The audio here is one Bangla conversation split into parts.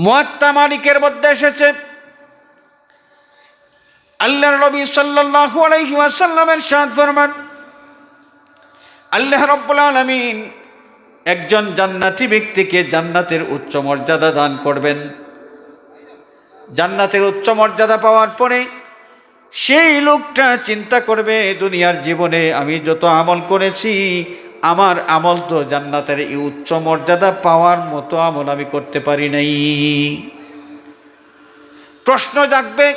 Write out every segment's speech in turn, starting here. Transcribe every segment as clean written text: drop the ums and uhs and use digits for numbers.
মুয়াত্তা মালিকের মধ্যে এসেছে, আল্লাহর নবী সাল্লাল্লাহু আলাইহি ওয়াসাল্লামের ইরশাদ ফরমান, আল্লাহ রাব্বুল আলামিন একজন জান্নাতি ব্যক্তিকে জান্নাতের উচ্চ মর্যাদা দান করবেন। জান্নাতের উচ্চ মর্যাদা পাওয়ার পরে সেই লোকটা চিন্তা করবে, দুনিয়ার জীবনে আমি যত আমল করেছি, আমার আমল তো জান্নাতের এই উচ্চ মর্যাদা পাওয়ার মতো আমল আমি করতে পারি নাই। প্রশ্ন জাগবে,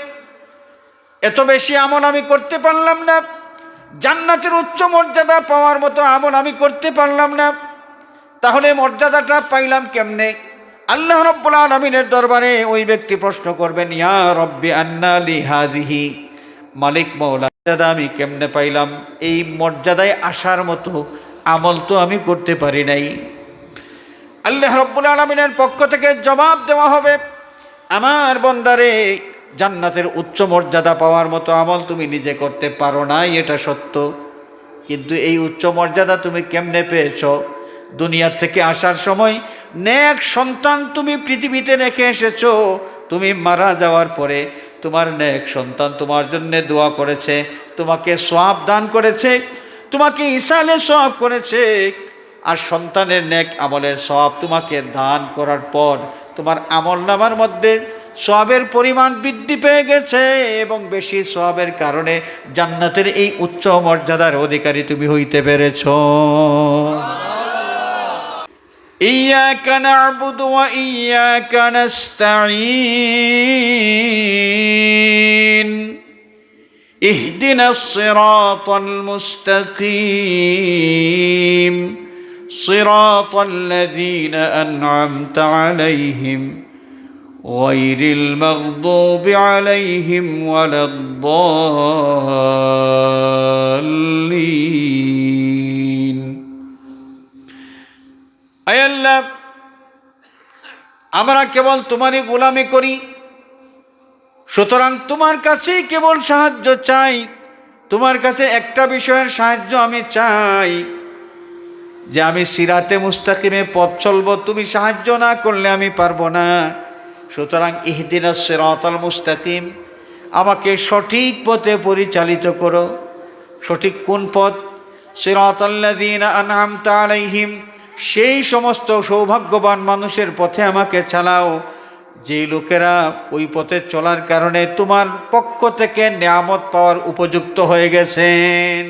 এত বেশি আমল আমি করতে পারলাম না, জান্নাতের উচ্চ মর্যাদা পাওয়ার মতো আমল আমি করতে পারলাম না, তাহলে মর্যাদাটা পাইলাম কেমনে? আল্লাহ রাব্বুল আলামিনের দরবারে ওই ব্যক্তি প্রশ্ন করবেন, ইয়া রব্বি আন্না লি হাযিহি, মালিক মাওলা, মর্যাদা আমি কেমনে পাইলাম? এই মর্যাদায় আসার মতো আমল তো আমি করতে পারি নাই। আল্লাহ রাব্বুল আলামিনের পক্ষ থেকে জবাব দেওয়া হবে, আমার বান্দারে, জান্নাতের উচ্চ মর্যাদা পাওয়ার মতো আমল তুমি নিজে করতে পারো না, এটা সত্য, কিন্তু এই উচ্চ মর্যাদা তুমি কেমনে পেয়েছ? দুনিয়ার থেকে আসার সময় নেক সন্তান তুমি পৃথিবীতে রেখে এসেছো। তুমি মারা যাওয়ার পরে তোমার নেক সন্তান তোমার জন্য দোয়া করেছে, তোমাকে সওয়াব দান করেছে, তোমাকে ইসালে সওয়াব করেছে। আর সন্তানের নেক আমলের সওয়াব তোমাকে দান করার পর তোমার আমলনামার মধ্যে সওয়াবের পরিমাণ বৃদ্ধি পেয়ে গেছে, এবং বেশি সওয়াবের কারণে জান্নাতের এই উচ্চ মর্যাদার অধিকারী তুমি হইতে পেরেছো। ইয়্যাকা না'বুদু ওয়া ইয়্যাকা নাস্তাঈন ইহদিনাস সিরাতাল মুস্তাকিম সিরাতাল লাযীনা আন'আমতা আলাইহিম গায়রিল মাগদুবি আলাইহিম ওয়ালাদ-দাল্লিন। আয় আল্লাহ, আমরা কেবল তোমারই গোলামি করি, সুতরাং তোমার কাছেই কেবল সাহায্য চাই। তোমার কাছে একটা বিষয়ের সাহায্য আমি চাই, যে আমি সিরাতে মুস্তাকিমে পথ চলব, তুমি সাহায্য না করলে আমি পারবো না। সুতরাং ইহদিনাস সিরাতাল মুস্তাকিম, আমাকে সঠিক পথে পরিচালিত করো। সঠিক কোন পথ? সিরাতাল্লাযীনা আন'আমতা আলাইহিম, সেই সমস্ত সৌভাগ্যবান মানুষের পথে আমাকে চালাও, যেই লোকেরা ওই পথে চলার কারণে তোমার পক্ষ থেকে নেয়ামত পাওয়ার উপযুক্ত হয়ে গেছেন।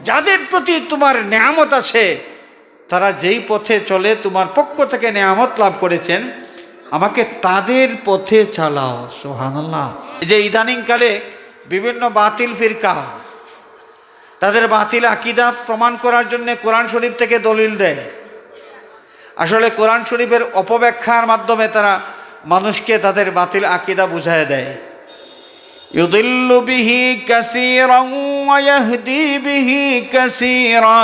যাদের প্রতি তোমার নেয়ামত আছে, তারা যেই পথে চলে তোমার পক্ষ থেকে নেয়ামত লাভ করেছেন, আমাকে তাদের পথে চালাও। সুবহানাল্লাহ। এই যে ইদানিংকালে বিভিন্ন বাতিল ফিরকা তাদের বাতিল আকীদা প্রমাণ করার জন্য কোরআন শরীফ থেকে দলিল দেয়। আসলে কোরআন শরীফের অপব্যাখ্যার মাধ্যমে তারা মানুষকে তাদের বাতিল আকীদা বুঝায় দেয়। ইউদিল্লু বিহি কাসীরান ওয়া ইয়াহদি বিহি কাসীরা।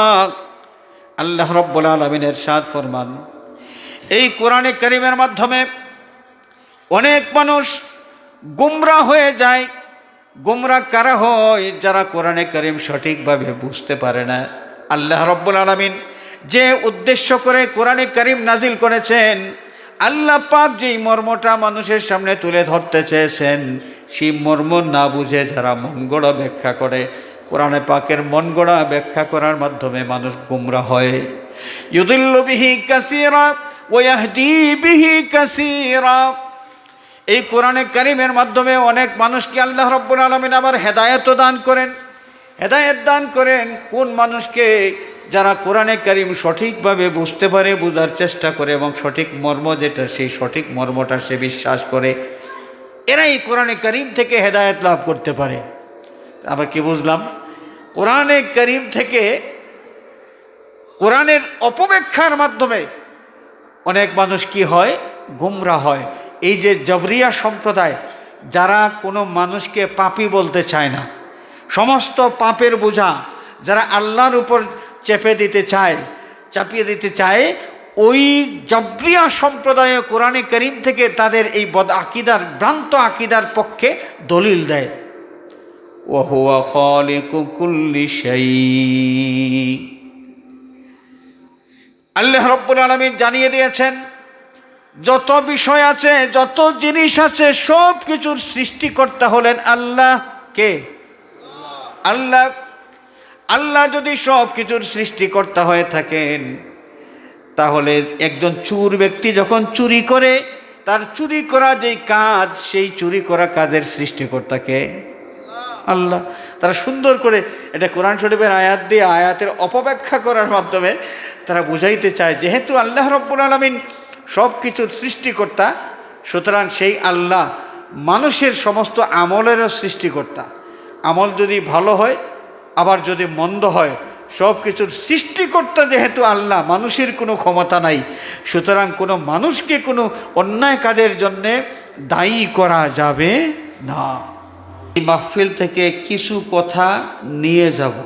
আল্লাহ রাব্বুল আলামিন ইরশাদ ফরমান, এই কোরআনে কারীমের মাধ্যমে অনেক মানুষ গুমরাহ হয়ে যায়। গুমরাহ কারা হয়? যারা কোরআনে কারীম সঠিকভাবে বুঝতে পারে না। আল্লাহ রাব্বুল আলামিন যে উদ্দেশ্য করে কোরআনে কারীম নাজিল করেছেন, আল্লাহ পাক যেই মর্মটা মানুষের সামনে তুলে ধরতে চেয়েছেন, সেই মর্ম না বুঝে যারা মন গড়া ব্যাখ্যা করে, কোরআনে পাকের মন গড়া ব্যাখ্যা করার মাধ্যমে মানুষ গুমরাহ হয়। ইউদিল্লু বিহি কাসীরা ওয়া ইয়াহদি বিহি কাসীরা। এই কোরআনে কারীমের মাধ্যমে অনেক মানুষকে আল্লাহ রাব্বুল আলামিন আবার হেদায়েত দান করেন। হেদায়েত দান করেন কোন মানুষকে? যারা কোরআনে কারীম সঠিকভাবে বুঝতে পারে, বোঝার চেষ্টা করে, এবং সঠিক মর্ম যেটা, সেই সঠিক মর্মটা সে বিশ্বাস করে, এরাই কোরআনে কারীম থেকে হেদায়েত লাভ করতে পারে। আমরা কি বুঝলাম? কোরআনে কারীম থেকে কোরআনের অপব্যাখ্যার মাধ্যমে অনেক মানুষ কি হয়? গুমরাহ হয়। এই যে জবরিয়া সম্প্রদায়, যারা কোনো মানুষকে পাপী বলতে চায় না, সমস্ত পাপের বোঝা যারা আল্লাহর উপর চাপিয়ে দিতে চায়, ওই জবরিয়া সম্প্রদায় কোরআনে কারীম থেকে তাদের এই বদ আকীদার, ভ্রান্ত আকীদার পক্ষে দলিল দেয়। ওয়া হুয়া খালিকু কুল্লি শাই। আল্লাহ রাব্বুল আলামিন জানিয়ে দিয়েছেন, যত বিষয় আছে, যত জিনিস আছে, সব কিছুর সৃষ্টিকর্তা হলেন আল্লাহ। কে? আল্লাহ। আল্লাহ যদি সব কিছুর সৃষ্টিকর্তা হয়ে থাকেন, তাহলে একজন চোর ব্যক্তি যখন চুরি করে, তার চুরি করা যেই কাজ, সেই চুরি করা কাজের সৃষ্টিকর্তাকে আল্লাহ। তারা সুন্দর করে এটা কোরআন শরীফের আয়াত দিয়ে আয়াতের অপব্যাখ্যা করার মাধ্যমে তারা বুঝাইতে চায়, যেহেতু আল্লাহ রব্বুল আলামিন সব কিছুর সৃষ্টিকর্তা, সুতরাং সেই আল্লাহ মানুষের সমস্ত আমলেরও সৃষ্টিকর্তা। আমল যদি ভালো হয়, আবার যদি মন্দ হয়, সব কিছুর সৃষ্টিকর্তা যেহেতু আল্লাহ, মানুষের কোনো ক্ষমতা নাই, সুতরাং কোনো মানুষকে কোনো অন্যায় কাজের জন্যে দায়ী করা যাবে না। এই মাহফিল থেকে কিছু কথা নিয়ে যাব,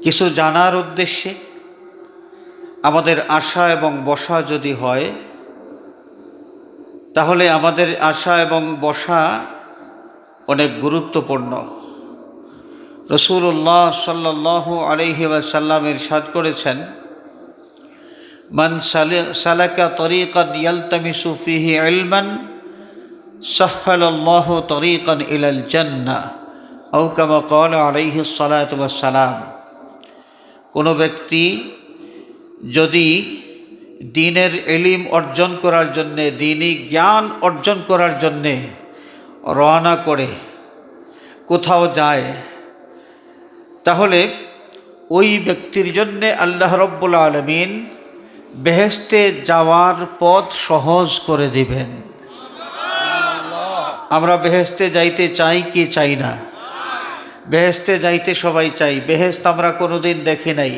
কিছু জানার উদ্দেশ্যে। আমাদের আসা এবং বসা যদি হয়, তাহলে আমাদের আসা এবং বসা অনেক গুরুত্বপূর্ণ। রাসূলুল্লাহ সাল্লাল্লাহু আলাইহি ওয়াসাল্লাম ইরশাদ করেছেন, মান সালাকা তরিকান ইয়ালতামিসু ফিহি ইলমান সাহহালাল্লাহু তরিকান ইলাল জান্নাহ আও কামা ক্বালা আলাইহিস সালাতু ওয়াস সালাম। কোনো ব্যক্তি যদি দ্বীনের ইলম অর্জন করার জন্যে, দ্বীনি জ্ঞান অর্জন করার জন্যে রওনা করে কোথাও যায়, তাহলে ওই ব্যক্তির জন্যে আল্লাহ রব্বুল আলামিন বেহেশতে যাওয়ার পথ সহজ করে দিবেন। আমরা বেহেশতে যাইতে চাই কি চাই না? বেহেশতে যাইতে সবাই চাই। বেহেশত আমরা কোনোদিন দেখি নাই,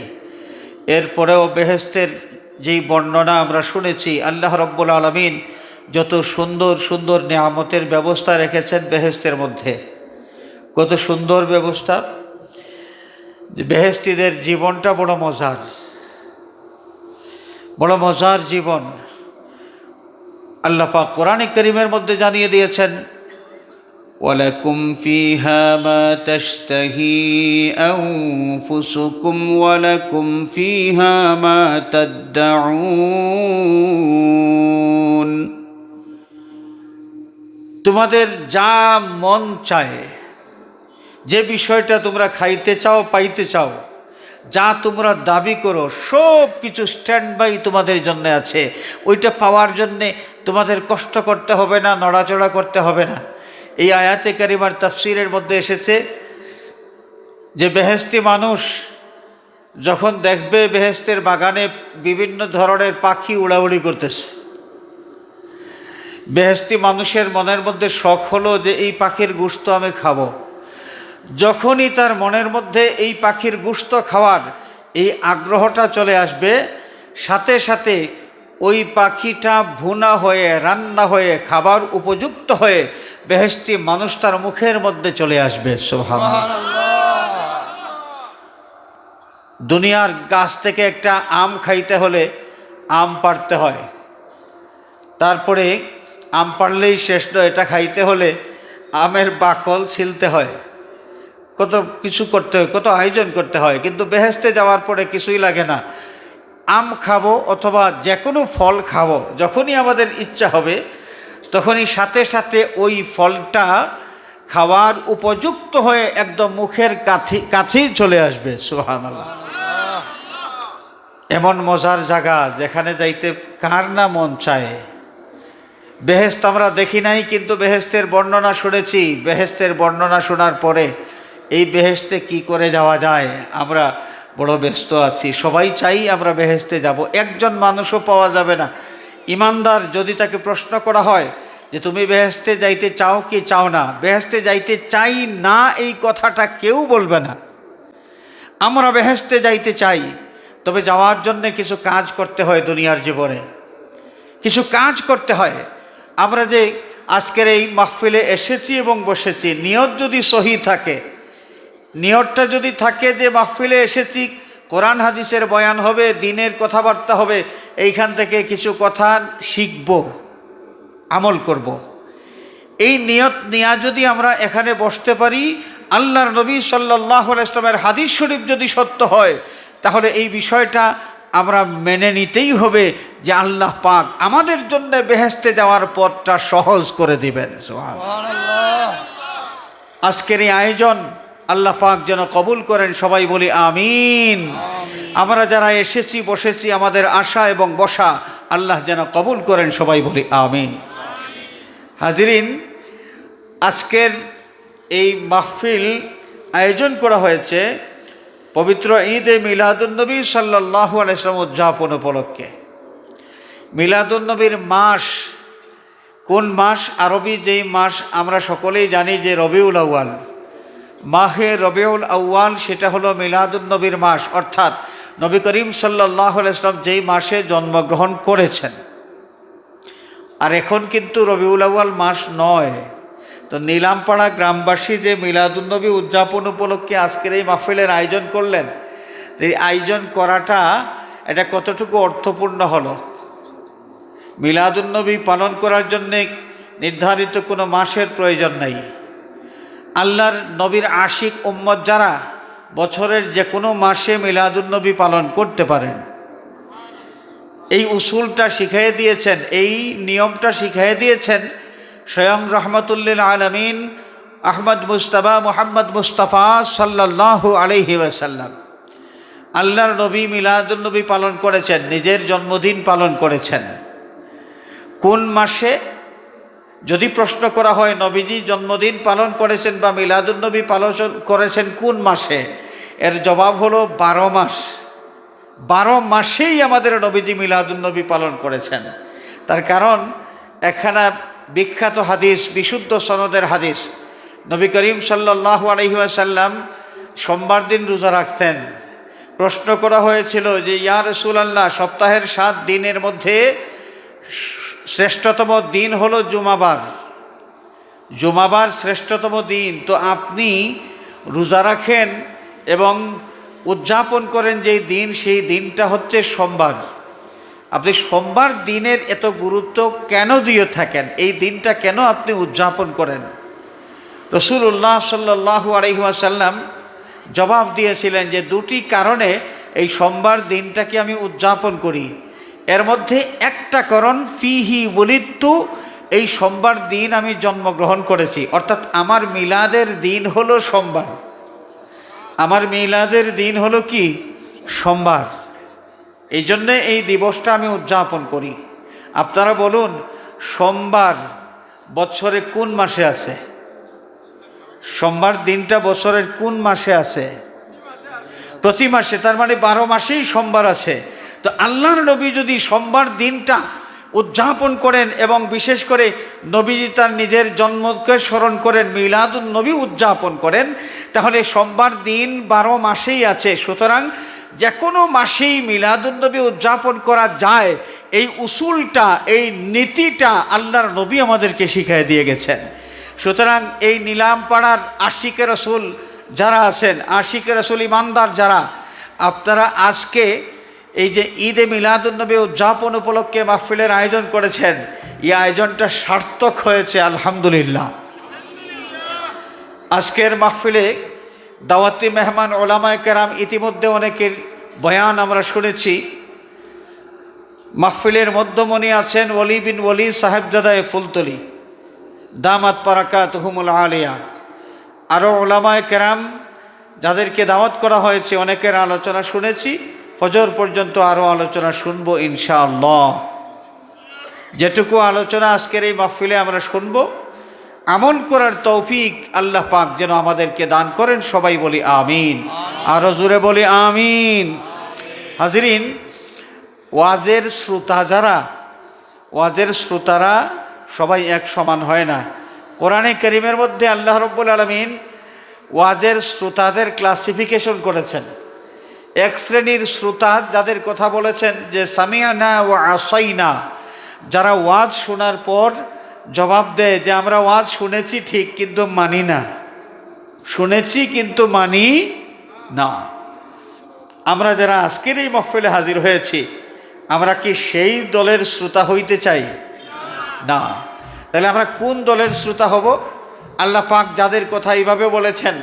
এরপরেও বেহেশতের যেই বর্ণনা আমরা শুনেছি, আল্লাহ রব্বুল আলামিন যত সুন্দর সুন্দর নিয়ামতের ব্যবস্থা রেখেছেন বেহেশতের মধ্যে, কত সুন্দর ব্যবস্থা। বেহেশতীদের জীবনটা বড় মজার, বড় মজার জীবন। আল্লাহ পাক কোরআনে কারীমের মধ্যে জানিয়ে দিয়েছেন, ওয়ালাকুম ফিহা মা তাশতাহি আনফুসুকুম ওয়ালাকুম ফিহা মা তাদউন। তোমাদের যা মন চায়, যে বিষয়টা তোমরা খাইতে চাও, পাইতে চাও, যা তোমরা দাবি করো, সব কিছু স্ট্যান্ড বাই তোমাদের জন্য আছে। ওইটা পাওয়ার জন্যে তোমাদের কষ্ট করতে হবে না, নড়াচড়া করতে হবে না। এই আয়াতে কারিমার তাফসীরের মধ্যে এসেছে যে বেহেশতি মানুষ যখন দেখবে বেহেশতের বাগানে বিভিন্ন ধরনের পাখি উড়াউড়ি করতেছে, বেহেশতি মানুষের মনের মধ্যে শখ হলো যে এই পাখির গোশত আমি খাবো। যখনই তার মনের মধ্যে এই পাখির গোশত খাওয়ার এই আগ্রহটা চলে আসবে, সাথে সাথে ওই পাখিটা ভুনা হয়ে, রান্না হয়ে, খাবার উপযুক্ত হয়ে বেহেশতি মানুষ তার মুখের মধ্যে চলে আসবে। সুবহানাল্লাহ। দুনিয়ার গাছ থেকে একটা আম খাইতে হলে আম পাড়তে হয়, তারপরে আম পাড়লেই শেষ নয়, এটা খাইতে হলে আমের বাকল ছিলতে হয়, কত কিছু করতে হয়, কত আয়োজন করতে হয়। কিন্তু বেহেশতে যাওয়ার পরে কিছুই লাগে না। আম খাবো অথবা যে কোনো ফল খাবো, যখনই আমাদের ইচ্ছা হবে তখনই সাথে সাথে ওই ফলটা খাওয়ার উপযুক্ত হয়ে একদম মুখের কাছেই চলে আসবে। সুবহানাল্লাহ। এমন মজার জায়গা যেখানে যাইতে কার না মন চায়। বেহেশত আমরা দেখি নাই, কিন্তু বেহেশতের বর্ণনা শুনেছি। বেহেশতের বর্ণনা শোনার পরে এই বেহেশতে কি করে যাওয়া যায় আমরা বড় ব্যস্ত আছি। সবাই চাই আমরা বেহেশতে যাব, একজন মানুষও পাওয়া যাবে না ইমানদার যদি তাকে প্রশ্ন করা হয় যে তুমি বেহেশতে যাইতে চাও কি চাও না, বেহেশতে যাইতে চাই না এই কথাটা কেউ বলবে না। আমরা বেহেশতে যাইতে চাই, তবে যাওয়ার জন্য কিছু কাজ করতে হয়। দুনিয়ার জীবনে কিছু কাজ করতে হয়। আমরা যে আজকের এই মাহফিলে এসেছি এবং বসেছি, নিয়ত যদি সহি থাকে, নিয়তটা যদি থাকে যে মাহফিলে এসেছি, কোরআন হাদিসের বয়ান হবে, দ্বীনের কথাবার্তা হবে, এইখান থেকে কিছু কথা শিখব, আমল করব, এই নিয়ত নিয়ে যদি আমরা এখানে বসতে পারি, আল্লাহর নবী সাল্লাল্লাহু আলাইহি ওয়াসাল্লামের হাদিস শরীফ যদি সত্য হয়, তাহলে এই বিষয়টা আমরা মেনে নিতেই হবে যে আল্লাহ পাক আমাদের জন্য বেহেশতে যাওয়ার পথটা সহজ করে দিবেন। সুবহানাল্লাহ। আজকের এই আয়োজন আল্লাহ পাক যেন কবুল করেন, সবাই বলি আমিন। আমরা যারা এসেছি বসেছি, আমাদের আশা এবং বসা আল্লাহ যেন কবুল করেন, সবাই বলি আমিন। হাজিরিন, আজকের এই মাহফিল আয়োজন করা হয়েছে পবিত্র ঈদে মিলাদুন্নবী সাল্লাল্লাহু আলাইহি ওয়াসাল্লাম উদযাপন উপলক্ষে। মিলাদুন্নবীর মাস কোন মাস? আরবি যেই মাস আমরা সকলেই জানি যে রবিউল আউয়াল, মাহে রবিউল আউয়াল, সেটা হলো মিলাদুন্নবীর মাস, অর্থাৎ নবী করিম সাল্লাল্লাহু আলাইহি ওয়াসাল্লাম যেই মাসে জন্মগ্রহণ করেছেন। আর এখন কিন্তু রবিউল আউয়াল মাস নয়। তো নীলামপাড়া গ্রামবাসী যে মিলাদুন্নবী উদযাপন উপলক্ষে আজকের এই মাহফিলের আয়োজন করলেন, এই আয়োজন করাটা এটা কতটুকু অর্থপূর্ণ হলো? মিলাদুন্নবী পালন করার জন্যে নির্ধারিত কোনো মাসের প্রয়োজন নাই। আল্লাহর নবীর আশিক উম্মত যারা বছরের যে কোনো মাসে মিলাদুন্নবী পালন করতে পারেন। এই উসুলটা শিখিয়ে দিয়েছেন, এই নিয়মটা শিখিয়ে দিয়েছেন স্বয়ং রহমতুল্লিল আলামিন আহমদ মুস্তাফা মুহাম্মদ মুস্তাফা সাল্লাল্লাহু আলাইহি ওয়াসাল্লাম। আল্লাহর নবী মিলাদুন্নবী পালন করেছেন, নিজের জন্মদিন পালন করেছেন। কোন মাসে? যদি প্রশ্ন করা হয় নবীজি জন্মদিন পালন করেছেন বা মিলাদুন্নবী পালন করেছেন কোন মাসে, এর জবাব হলো 12 মাস। 12 মাসেই আমাদের নবীজি মিলাদুন্নবী পালন করেছেন। তার কারণ একখানা বিখ্যাত হাদিস, বিশুদ্ধ সনদের হাদিস, নবী করিম সাল্লাল্লাহু আলাইহি ওয়াসাল্লাম সোমবার দিন রোজা রাখতেন। প্রশ্ন করা হয়েছিল যে ইয়া রাসূলুল্লাহ, সপ্তাহের 7 দিনের মধ্যে শ্রেষ্ঠতম দিন হলো জুমাবার, জুমাবার শ্রেষ্ঠতম দিন, তো আপনি রোজা রাখেন এবং উদযাপন করেন যেই দিন, সেই দিনটা হচ্ছে সোমবার। আপনি সোমবার দিনের এত গুরুত্ব কেন দিয়ে থাকেন? এই দিনটা কেন আপনি উদযাপন করেন? রাসূলুল্লাহ সাল্লাল্লাহু আলাইহি ওয়াসাল্লাম জবাব দিয়েছিলেন যে 2টি কারণে এই সোমবার দিনটাকে আমি উদযাপন করি। এর মধ্যে একটা কারণ ফিহি ওয়ালিদতু, এই সোমবার দিন আমি জন্মগ্রহণ করেছি, অর্থাৎ আমার মিলাদের দিন হলো সোমবার। আমার মিলাদের দিন হলো কি? সোমবার। এই জন্যে এই দিবসটা আমি উদযাপন করি। আপনারা বলুন, সোমবার বছরে কোন মাসে আছে? সোমবার দিনটা বছরের কোন মাসে আছে? প্রতি মাসে। তার মানে 12 মাসেই সোমবার আছে। তো আল্লাহর নবী যদি সোমবার দিনটা উদযাপন করেন এবং বিশেষ করে নবীজি তার নিজের জন্মকে স্মরণ করেন, মিলাদুন নবী উদযাপন করেন, তাহলে সোমবার দিন 12 মাসেই আছে। সুতরাং যে কোনো মাসেই মিলাদুন্নবী উদযাপন করা যায়, এই উসুলটা, এই নীতিটা আল্লাহর নবী আমাদেরকে শিখিয়ে দিয়ে গেছেন। সুতরাং এই নীলামপাড়ার আশিকে রাসূল যারা আছেন, আশিকে রাসূল ইমানদার যারা, আপনারা আজকে এই যে ঈদে মিলাদুন্নবী উদযাপন উপলক্ষে মাহফিলের আয়োজন করেছেন, এই আয়োজনটা সার্থক হয়েছে, আলহামদুলিল্লাহ। আজকের মাহফিলে দাওয়াতি মেহমান ওলামায়ে কেরাম, ইতিমধ্যে অনেকের বয়ান আমরা শুনেছি। মাহফিলের মধ্যমণি আছেন ওলি বিন ওলি সাহেবজাদায়ে ফুলতলি, দামাত বারাকাতুহুমুল আলিয়া। আরও ওলামায়ে কেরাম যাদেরকে দাওয়াত করা হয়েছে, অনেকের আলোচনা শুনেছি। ফজর পর্যন্ত আরও আলোচনা শুনবো ইনশাআল্লাহ। যেটুকু আলোচনা আজকের এই মাহফিলে আমরা শুনবো, আমল করার তৌফিক আল্লাহ পাক যেন আমাদেরকে দান করেন, সবাই বলি আমিন। আরও জোরে বলি আমিন। হাজরিন, ওয়াজের শ্রোতা যারা, ওয়াজের শ্রোতারা সবাই এক সমান হয় না। কোরআনে কারীমের মধ্যে আল্লাহ রাব্বুল আলামিন ওয়াজের শ্রোতাদের ক্লাসিফিকেশন করেছেন। এক শ্রেণীর শ্রোতা যাদের কথা বলেছেন যে সামিআনা ওয়া আসাইনা, যারা ওয়াজ শোনার পর জবাব দেয় যে আমরা ওয়াজ শুনেছি ঠিক, কিন্তু মানি না, শুনেছি কিন্তু মানি না। আমরা যারা আজকের এই মাহফিলে হাজির হয়েছি, আমরা কি সেই দলের শ্রোতা হইতে চাই? না। তাহলে আমরা কোন দলের শ্রোতা হব? আল্লাহ পাক যাদের কথা এইভাবে বলেছেন,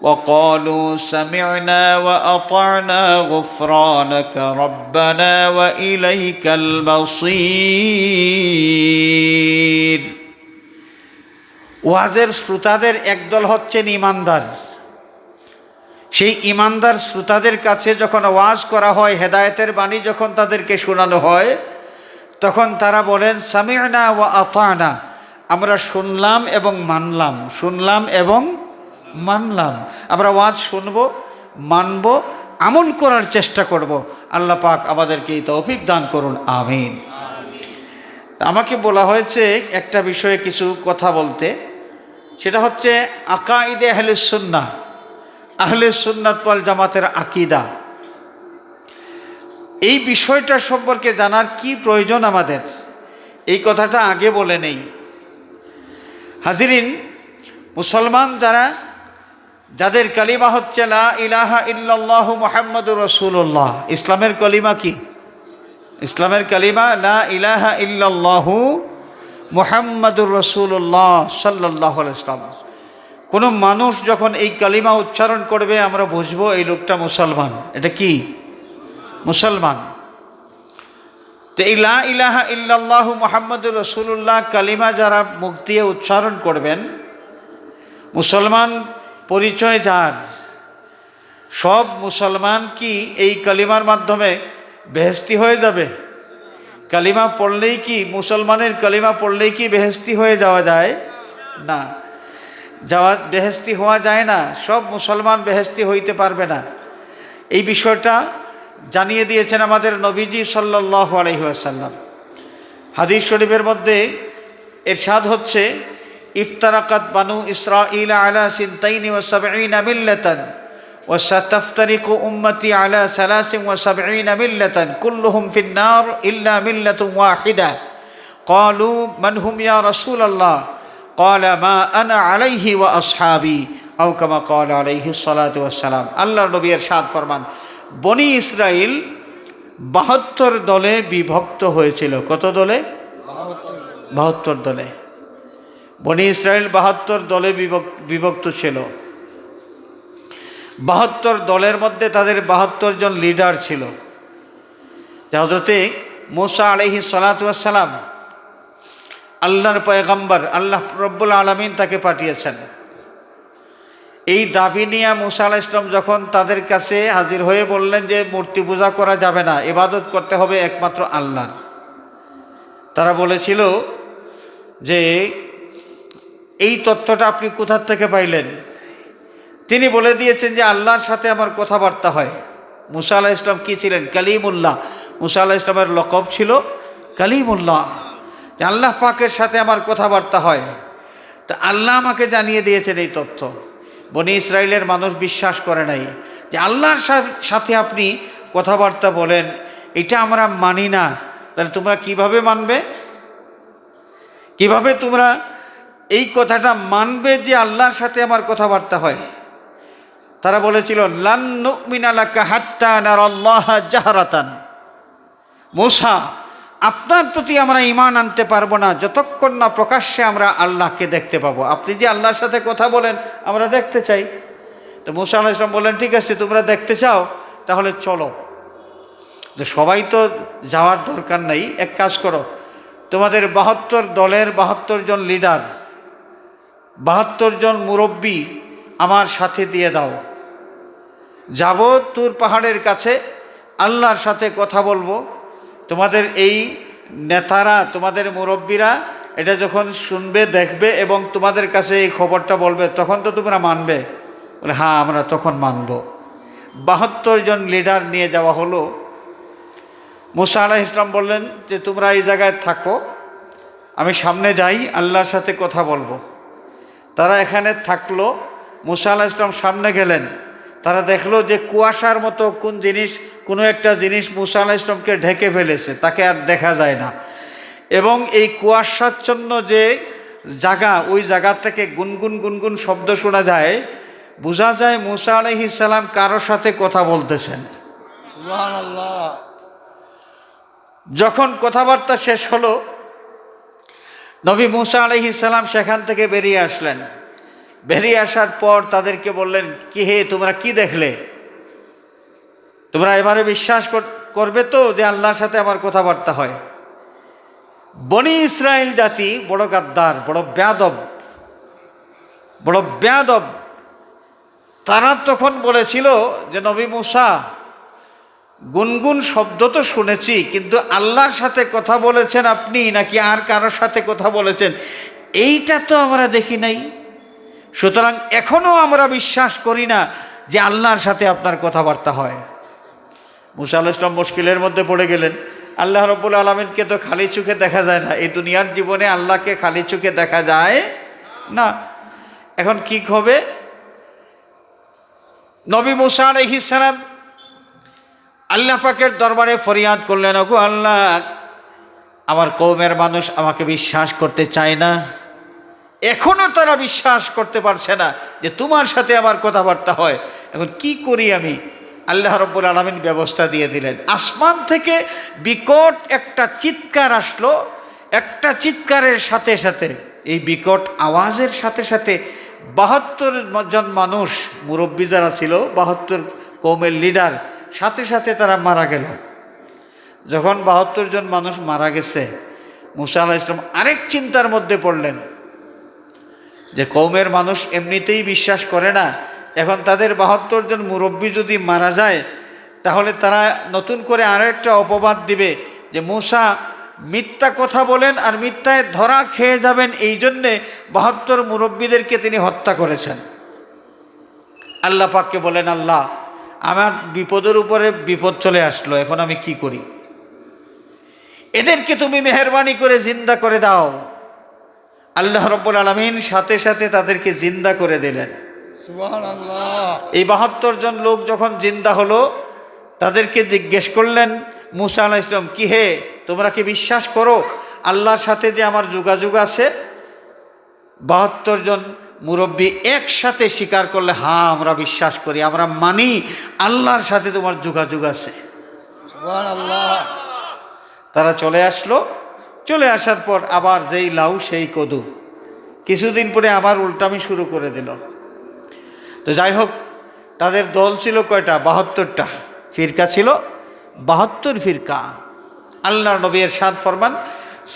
وقالوا سمعنا وأطعنا غفرانك ربنا وإليك المصير। ওয়াজের শ্রোতাদের একদল হচ্ছেন ঈমানদার। সেই ঈমানদার শ্রোতাদের কাছে যখন ওয়াজ করা হয়, হেদায়েতের বাণী যখন তাদেরকে শোনানো হয়, তখন তারা বলেন সামি'না ওয়া আতা'না, আমরা শুনলাম এবং মানলাম, শুনলাম এবং মানলাম। আমরা ওয়াজ শুনবো, মানবো, আমল করার চেষ্টা করব। আল্লাহ পাক আমাদেরকে এই তৌফিক দান করুন, আমিন। আমাকে বলা হয়েছে একটা বিষয়ে কিছু কথা বলতে, সেটা হচ্ছে আকাইদে আহলে সুন্নাহ, আহলে সুন্নাত ওয়াল জামাতের আকীদা। এই বিষয়টা সম্পর্কে জানার কি প্রয়োজন আমাদের, এই কথাটা আগে বলে নেই। হাজিরিন, মুসলমান যাদের কালিমা হচ্ছে লা ইলাহা ইল্লাল্লাহু মুহাম্মাদুর রাসূলুল্লাহ, ইসলামের কালিমা কি? ইসলামের কালিমা লা ইলাহা ইল্লাল্লাহু মুহাম্মাদুর রাসূলুল্লাহ সাল্লাল্লাহু আলাইহি ওয়াসাল্লাম। কোনো মানুষ যখন এই কালিমা উচ্চারণ করবে, আমরা বুঝবো এই লোকটা মুসলমান। এটা কি? মুসলমান। তো এই লা ইলাহা ইল্লাল্লাহু মুহাম্মাদুর রাসূলুল্লাহ কালিমা যারা মুখ দিয়ে উচ্চারণ করবেন, মুসলমান পরিচয় যার, সব মুসলমান কি এই কালিমার মাধ্যমে বেহেশতি হয়ে যাবে? কালিমা পড়লেই কি, মুসলমানের কালিমা পড়লেই কি বেহেশতি হয়ে যাওয়া যায়? না, বেহেশতি হওয়া যায় না। সব মুসলমান বেহেশতি হইতে পারবে না। এই বিষয়টা জানিয়ে দিয়েছেন আমাদের নবীজি সাল্লাল্লাহু আলাইহি ওয়াসাল্লাম। হাদিস শরীফের মধ্যে ইরশাদ হচ্ছে, ইফতারাকাত বানু ইসরাঈল আলা সিনতাইনি ওয়া সাবঈনা মিল্লাতান ওয়া সাতাফতারিকু উম্মতি আলা সালাসিন ওয়া সাবঈনা মিল্লাতান কুল্লুহুম ফিন-নার ইল্লা মিল্লাতুন ওয়াহিদা। ক্বালু মান হুম ইয়া রাসূলাল্লাহ? ক্বালা মা আনা আলাইহি ওয়া আসহাবি আও কামা ক্বালা আলাইহিস সালাতু ওয়াস সালাম। আল্লাহর নবী ইরশাদ ফরমান, বনি ইসরাইল ৭২ দলে বিভক্ত হয়েছিল। কত দলে? ৭২ দলে। বনি ইসরাইল ৭২ দলে বিভক্ত ছিল। ৭২ দলের মধ্যে তাদের ৭২ জন লিডার ছিল। হযরতে মূসা আলাইহিস সালাতু ওয়াস সালাম আল্লাহর পয়গম্বর, আল্লাহ রব্বুল আলামিন তাকে পাঠিয়েছেন। এই দাবি নিয়ে মূসা আলাইহিস সালাম যখন তাদের কাছে হাজির হয়ে বললেন যে মূর্তি পূজা করা যাবে না, ইবাদত করতে হবে একমাত্র আল্লাহর, তারা বলেছিল যে এই তথ্যটা আপনি কোথা থেকে পাইলেন? তিনি বলে দিয়েছেন যে আল্লাহর সাথে আমার কথাবার্তা হয়। মূসা আলাইহিস সালাম কি ছিলেন? কালিমুল্লাহ। মূসা আলাইহিস সালামের লকব ছিল কালিমুল্লাহ, যে আল্লাহ পাকের সাথে আমার কথাবার্তা হয়। তা আল্লাহ আমাকে জানিয়ে দিয়েছেন এই তথ্য। বনি ইসরাইলের মানুষ বিশ্বাস করে নাই যে আল্লাহর সাথে আপনি কথাবার্তা বলেন, এটা আমরা মানি না। তাহলে তোমরা কিভাবে মানবে? কিভাবে তোমরা এই কথাটা মানবে যে আল্লাহর সাথে আমার কথাবার্তা হয়? তারা বলেছিল লান নুমিনা লাকা হাত্তা নারাল্লাহ জাহরাতান। মূসা, আপনার প্রতি আমরা ঈমান আনতে পারবো না যতক্ষণ না প্রকাশ্যে আমরা আল্লাহকে দেখতে পাবো। আপনি যে আল্লাহর সাথে কথা বলেন, আমরা দেখতে চাই। তো মূসা আলাইহিস সালাম বললেন, ঠিক আছে, তোমরা দেখতে চাও, তাহলে চলো। তো সবাই তো যাওয়ার দরকার নাই, এক কাজ করো, তোমাদের ৭২ দলের ৭২ জন লিডার, ৭২ জন মুরব্বী আমার সাথে দিয়ে দাও। যাব তুর পাহাড়ের কাছে, আল্লাহর সাথে কথা বলবো। তোমাদের এই নেতারা, তোমাদের মুরব্বীরা এটা যখন শুনবে, দেখবে এবং তোমাদের কাছে এই খবরটা বলবে, তখন তো তোমরা মানবে। বলে হ্যাঁ, আমরা তখন মানব। ৭২ জন লিডার নিয়ে যাওয়া হলো। মূসা আলাইহিস সালাম বললেন যে তোমরা এই জায়গায় থাকো, আমি সামনে যাই, আল্লাহর সাথে কথা বলবো। তারা এখানে থাকলো। মূসা আলাইহিস সালাম সামনে গেলেন। তারা দেখলো যে কুয়াশার মতো কোনো একটা জিনিস মূসা আলাইহিস সালামকে ঢেকে ফেলেছে, তাকে আর দেখা যায় না। এবং এই কুয়াশাচ্ছন্ন যে জায়গা, ওই জায়গা থেকে গুনগুন গুনগুন শব্দ শোনা যায়। বোঝা যায় মূসা আলাইহিস সালাম কারোর সাথে কথা বলতেছেন। সুবহানাল্লাহ। যখন কথাবার্তা শেষ হলো, নবী মূসা আলাইহিস সালাম সেখান থেকে বেরিয়ে আসলেন। বেরিয়ে আসার পর তাদেরকে বললেন, কি হে, তোমরা কি দেখলে? তোমরা এবারে বিশ্বাস করবে তো যে আল্লাহর সাথে আমার কথাবার্তা হয়? বনি ইসরায়েল জাতি বড় গাদ্দার, বড় বেয়াদব। তারা তখন বলেছিল যে নবী মুসা, গুনগুন শব্দ তো শুনেছি, কিন্তু আল্লাহর সাথে কথা বলেছেন আপনি নাকি আর কারোর সাথে কথা বলেছেন এইটা তো আমরা দেখি নাই, সুতরাং এখনো আমরা বিশ্বাস করি না যে আল্লাহর সাথে আপনার কথাবার্তা হয়। মুসা আলাইহিস সালাম মুশকিলের মধ্যে পড়ে গেলেন। আল্লাহ রাব্বুল আলামিনকে তো খালি চোখে দেখা যায় না, এই দুনিয়ার জীবনে আল্লাহকে খালি চোখে দেখা যায় না। এখন কি হবে? নবী মুসা আলাইহিস সালাম আল্লাহ পাকের দরবারে ফরিয়াদ করলেন, ওগো আল্লাহ, আমার কওমের মানুষ আমাকে বিশ্বাস করতে চায় না, এখনো তারা বিশ্বাস করতে পারছে না যে তোমার সাথে আমার কথাবার্তা হয়। এখন কি করি আমি? আল্লাহ রাব্বুল আলামিন ব্যবস্থা দিয়ে দিলেন। আসমান থেকে বিকট একটা চিৎকার আসলো। একটা চিৎকারের সাথে সাথে, এই বিকট আওয়াজের সাথে সাথে 72 জন মানুষ, মুরব্বী যারা ছিল, 72 কওমের লিডার, সাথে সাথে তারা মারা গেল। যখন 72 জন মানুষ মারা গেছে, মুসা আলাইহিস সালাম আরেক চিন্তার মধ্যে পড়লেন যে কওমের মানুষ এমনিতেই বিশ্বাস করে না, এখন তাদের 72 জন মুরব্বী যদি মারা যায় তাহলে তারা নতুন করে আরেকটা অপবাদ দিবে যে মুসা মিথ্যা কথা বলেন আর মিথ্যায় ধরা খেয়ে যাবেন, এই জন্যে 72 মুরব্বীদেরকে তিনি হত্যা করেছেন। আল্লাহ পাককে বলেন, আল্লাহ, আমার বিপদের উপরে বিপদ চলে আসলো, এখন আমি কি করি? এদেরকে তুমি মেহেরবানি করে জিন্দা করে দাও। আল্লাহ রাব্বুল আলামিন সাথে সাথে তাদেরকে জিন্দা করে দিলেন। সুবহানাল্লাহ। এই 72 জন লোক যখন জিন্দা হলো, তাদেরকে জিজ্ঞেস করলেন মুসা আলাইহিস সালাম, কি হে, তোমরা কি বিশ্বাস করো আল্লাহর সাথে যে আমার যোগাযোগ আছে? 72 জন মুরব্বী একসাথে স্বীকার করলে, হ্যাঁ আমরা বিশ্বাস করি, আমরা মানি আল্লাহর সাথে তোমার যোগাযোগ আছে। সুবহানাল্লাহ। তারা চলে আসলো। চলে আসার পর আবার যেই লাউ সেই কদু, কিছুদিন পরে আবার উল্টামি শুরু করে দিল। তো যাই হোক, তাদের দল ছিল কয়টা? 72টা ফিরকা ছিল, 72 ফিরকা। আল্লাহর নবী ইরশাদ ফরমান,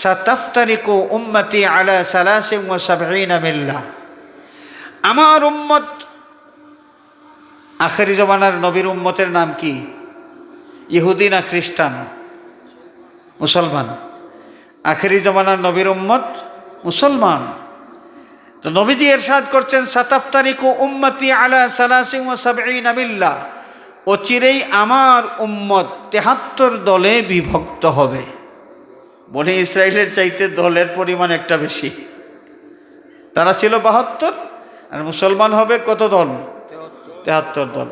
সাতাফতারিকু উম্মতি আলা 73 মিল্লাহ। আমার উম্মত, আখেরি জমানার নবীর উম্মতের নাম কি? ইহুদি না খ্রিস্টান? মুসলমান। আখেরি জমানার নবীর উম্মত মুসলমান। তো নবীজি ইরশাদ করছেন, সাতাফতারিকু উম্মতি আলা 73 মিল্লাহ, অচিরেই আমার উম্মত 73 দলে বিভক্ত হবে। বনি ইসরায়েলের চাইতে দলের পরিমাণ একটা বেশি। তারা ছিল 72, আর মুসলমান হবে কত দল? 73 দল।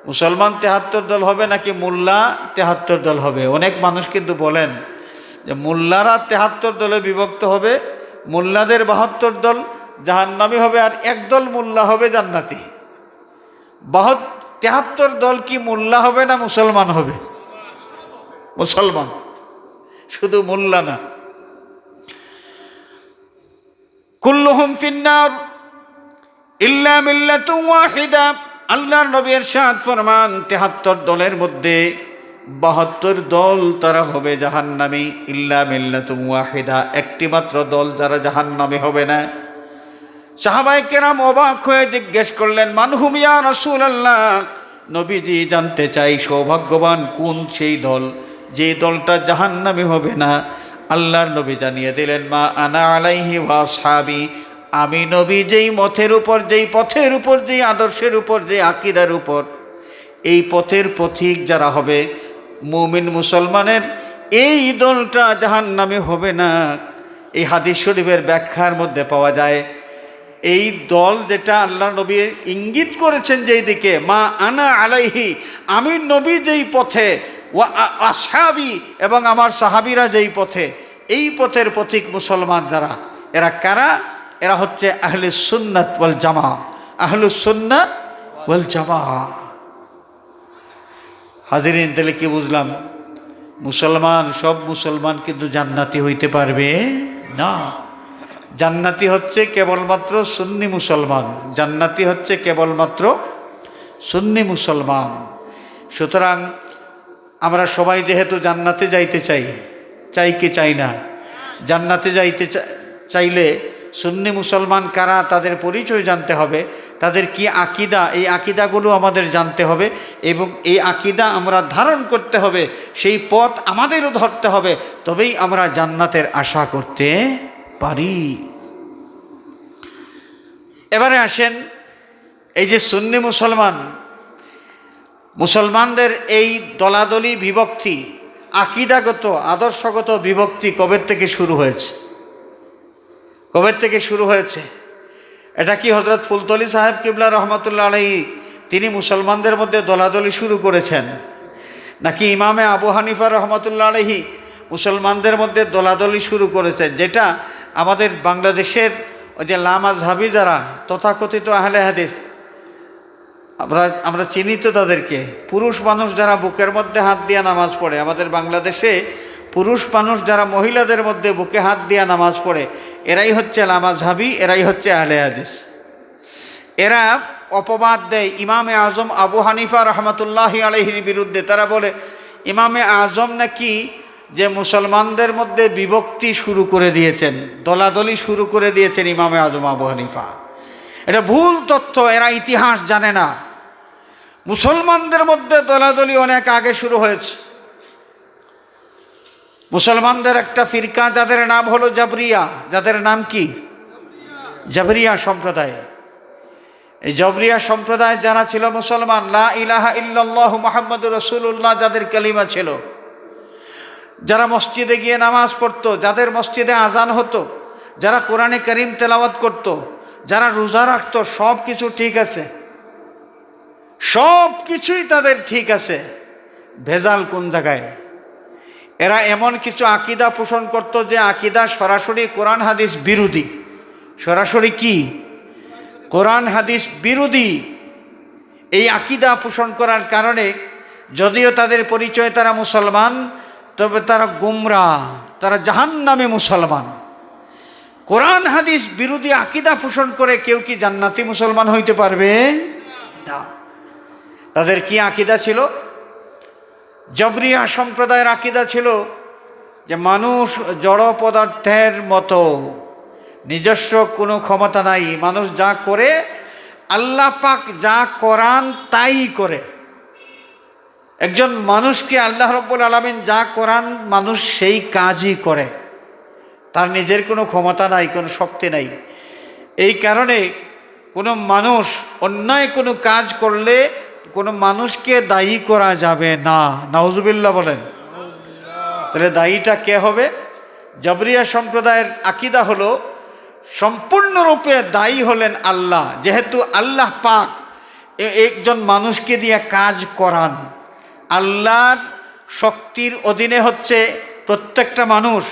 মুসলমান 73 দল হবে নাকি মোল্লা 73 দল হবে? অনেক মানুষ কিন্তু বলেন যে মোল্লারা 73 দলে বিভক্ত হবে, মোল্লাদের 72 দল জাহান্নামী হবে, আর একদল মোল্লা হবে জান্নাতি। 73 দল কি মোল্লা হবে না মুসলমান হবে? মুসলমান, শুধু মোল্লা না। কুল্লুহুম ফিন্নার ইল্লা মিল্লাতুন ওয়াহিদা। আল্লাহর নবী ইরশাদ ফরমান, 73 দলের মধ্যে 72 দল তারা হবে জাহান্নামী, ইল্লা মিল্লাতুন ওয়াহিদা, একটি মাত্র দল যারা জাহান্নামী হবে না। সাহাবায়ে কেরাম অবাক হয়ে জিজ্ঞেস করলেন, মানহুম ইয়া রাসূলুল্লাহ, নবীজি জানতে চাই সৌভাগ্যবান কোন সেই দল যে দলটা জাহান্নামী হবে না। আল্লাহর নবী জানিয়ে দিলেন, মা আনা আলাইহি ওয়া আসহাবি, আমি নবী যেই মতের উপর, যেই পথের উপর, যেই আদর্শের উপর, যেই আকীদার উপর, এই পথের পথিক যারা হবে মুমিন মুসলমানের, এই দলটা জাহান্নামী হবে না। এই হাদিস শরীফের ব্যাখ্যার মধ্যে পাওয়া যায় এই দল যেটা আল্লাহ নবী ইঙ্গিত করেছেন যেই দিকে, মা আনা আলাইহি, আমি নবী যেই পথে, ওয়া আসহাবি, এবং আমার সাহাবীরা যেই পথে, এই পথের পথিক মুসলমান যারা, এরা কারা? এরা হচ্ছে আহলুস সুন্নাত ওয়াল জামাআহ। আহলুস সুন্নাহ ওয়াল জামাআহ। হাজিরিন, তাহলে কি বুঝলাম? মুসলমান, সব মুসলমান কিন্তু জান্নাতি হইতে পারবে না। জান্নাতি হচ্ছে কেবলমাত্র সুন্নি মুসলমান, জান্নাতি হচ্ছে কেবলমাত্র সুন্নি মুসলমান। সুতরাং আমরা সবাই যেহেতু জান্নাতে যাইতে চাই, চাই কি চাই না? জান্নাতে যাইতে চাইলে সুন্নি মুসলমান কারা তাদের পরিচয় জানতে হবে, তাদের কি আকীদা, এই আকীদাগুলো আমাদের জানতে হবে এবং এই আকীদা আমরা ধারণ করতে হবে, সেই পথ আমাদেরও ধরতে হবে, তবেই আমরা জান্নাতের আশা করতে পারি। এবারে আসেন, এই যে সুন্নি মুসলমানদের এই দলাদলি বিভক্তি, আকীদাগত আদর্শগত বিভক্তি কবে থেকে শুরু হয়েছে? কবে থেকে শুরু হয়েছে? এটা কি হযরত ফুলতলি সাহেব কিবলা রহমতুল্লাহ আলাইহি তিনি মুসলমানদের মধ্যে দলাদলি শুরু করেছেন, নাকি ইমামে আবু হানিফা রহমতুল্লাহ আলাইহি মুসলমানদের মধ্যে দলাদলি শুরু করেছেন? যেটা আমাদের বাংলাদেশের ওই যে লামাযহাবী যারা তথাকথিত আহলে হাদিস, আমরা চিনি তো তাদেরকে, পুরুষ মানুষ যারা বুকের মধ্যে হাত দিয়ে নামাজ পড়ে, আমাদের বাংলাদেশে পুরুষ মানুষ যারা মহিলাদের মধ্যে বুকে হাত দিয়ে নামাজ পড়ে, এরাই হচ্ছে লামাযহাবী, এরাই হচ্ছে আহলে হাদিস। এরা অপবাদ দেয় ইমামে আজম আবু হানিফা রহমতুল্লাহি আলাইহির বিরুদ্ধে। তারা বলে ইমামে আজম নাকি যে মুসলমানদের মধ্যে বিভক্তি শুরু করে দিয়েছেন, দলাদলি শুরু করে দিয়েছেন ইমামে আজম আবু হানিফা। এটা ভুল তথ্য, এরা ইতিহাস জানে না। মুসলমানদের মধ্যে দলাদলি অনেক আগে শুরু হয়েছে। মুসলমানদের একটা ফিরকা যাদের নাম হলো জাবরিয়া, যাদের নাম কি? জাবরিয়া সম্প্রদায়। এই জাবরিয়া সম্প্রদায় যারা ছিল মুসলমান, লা ইলাহা ইল্লাল্লাহু মুহাম্মাদুর রাসূলুল্লাহ যাদের কালিমা ছিল, যারা মসজিদে গিয়ে নামাজ পড়তো, যাদের মসজিদে আজান হতো, যারা কোরআনে কারীম তেলাওয়াত করত, যারা রোজা রাখতো, সব কিছু ঠিক আছে, সব কিছুই তাদের ঠিক আছে। ভেজাল কোন জায়গায়? এরা এমন কিছু আকীদা পোষণ করত যে আকীদা সরাসরি কোরআন হাদিস বিরোধী। সরাসরি কি? কোরআন হাদিস বিরোধী। এই আকীদা পোষণ করার কারণে যদিও তাদের পরিচয় তারা মুসলমান, তবে তারা গুমরাহ, তারা জাহান্নামী মুসলমান। কোরআন হাদিস বিরোধী আকীদা পোষণ করে কেউ কি জান্নাতি মুসলমান হইতে পারবে না। তাদের কি আকীদা ছিল? জাবরিয়া সম্প্রদায়ের আকীদা ছিল যে মানুষ জড় পদার্থের মতো, নিজস্ব কোনো ক্ষমতা নাই, মানুষ যা করে আল্লাহ পাক যা করান তাই করে। একজন মানুষকে আল্লাহ রাব্বুল আলামিন যা করান মানুষ সেই কাজই করে, তার নিজের কোনো ক্ষমতা নাই, কোনো শক্তি নাই। এই কারণে কোনো মানুষ অন্যায় কোনো কাজ করলে কোনো মানুষকে দায়ী করা যাবে না। নাউজুবিল্লাহ বলেন। তাহলে দায়ীটা কে হবে? জাবরিয়া সম্প্রদায়ের আকীদা হলো সম্পূর্ণরূপে দায়ী হলেন আল্লাহ, যেহেতু আল্লাহ পাক একজন মানুষকে দিয়ে কাজ করান। আল্লাহর শক্তির অধীনে হচ্ছে প্রত্যেকটা মানুষ।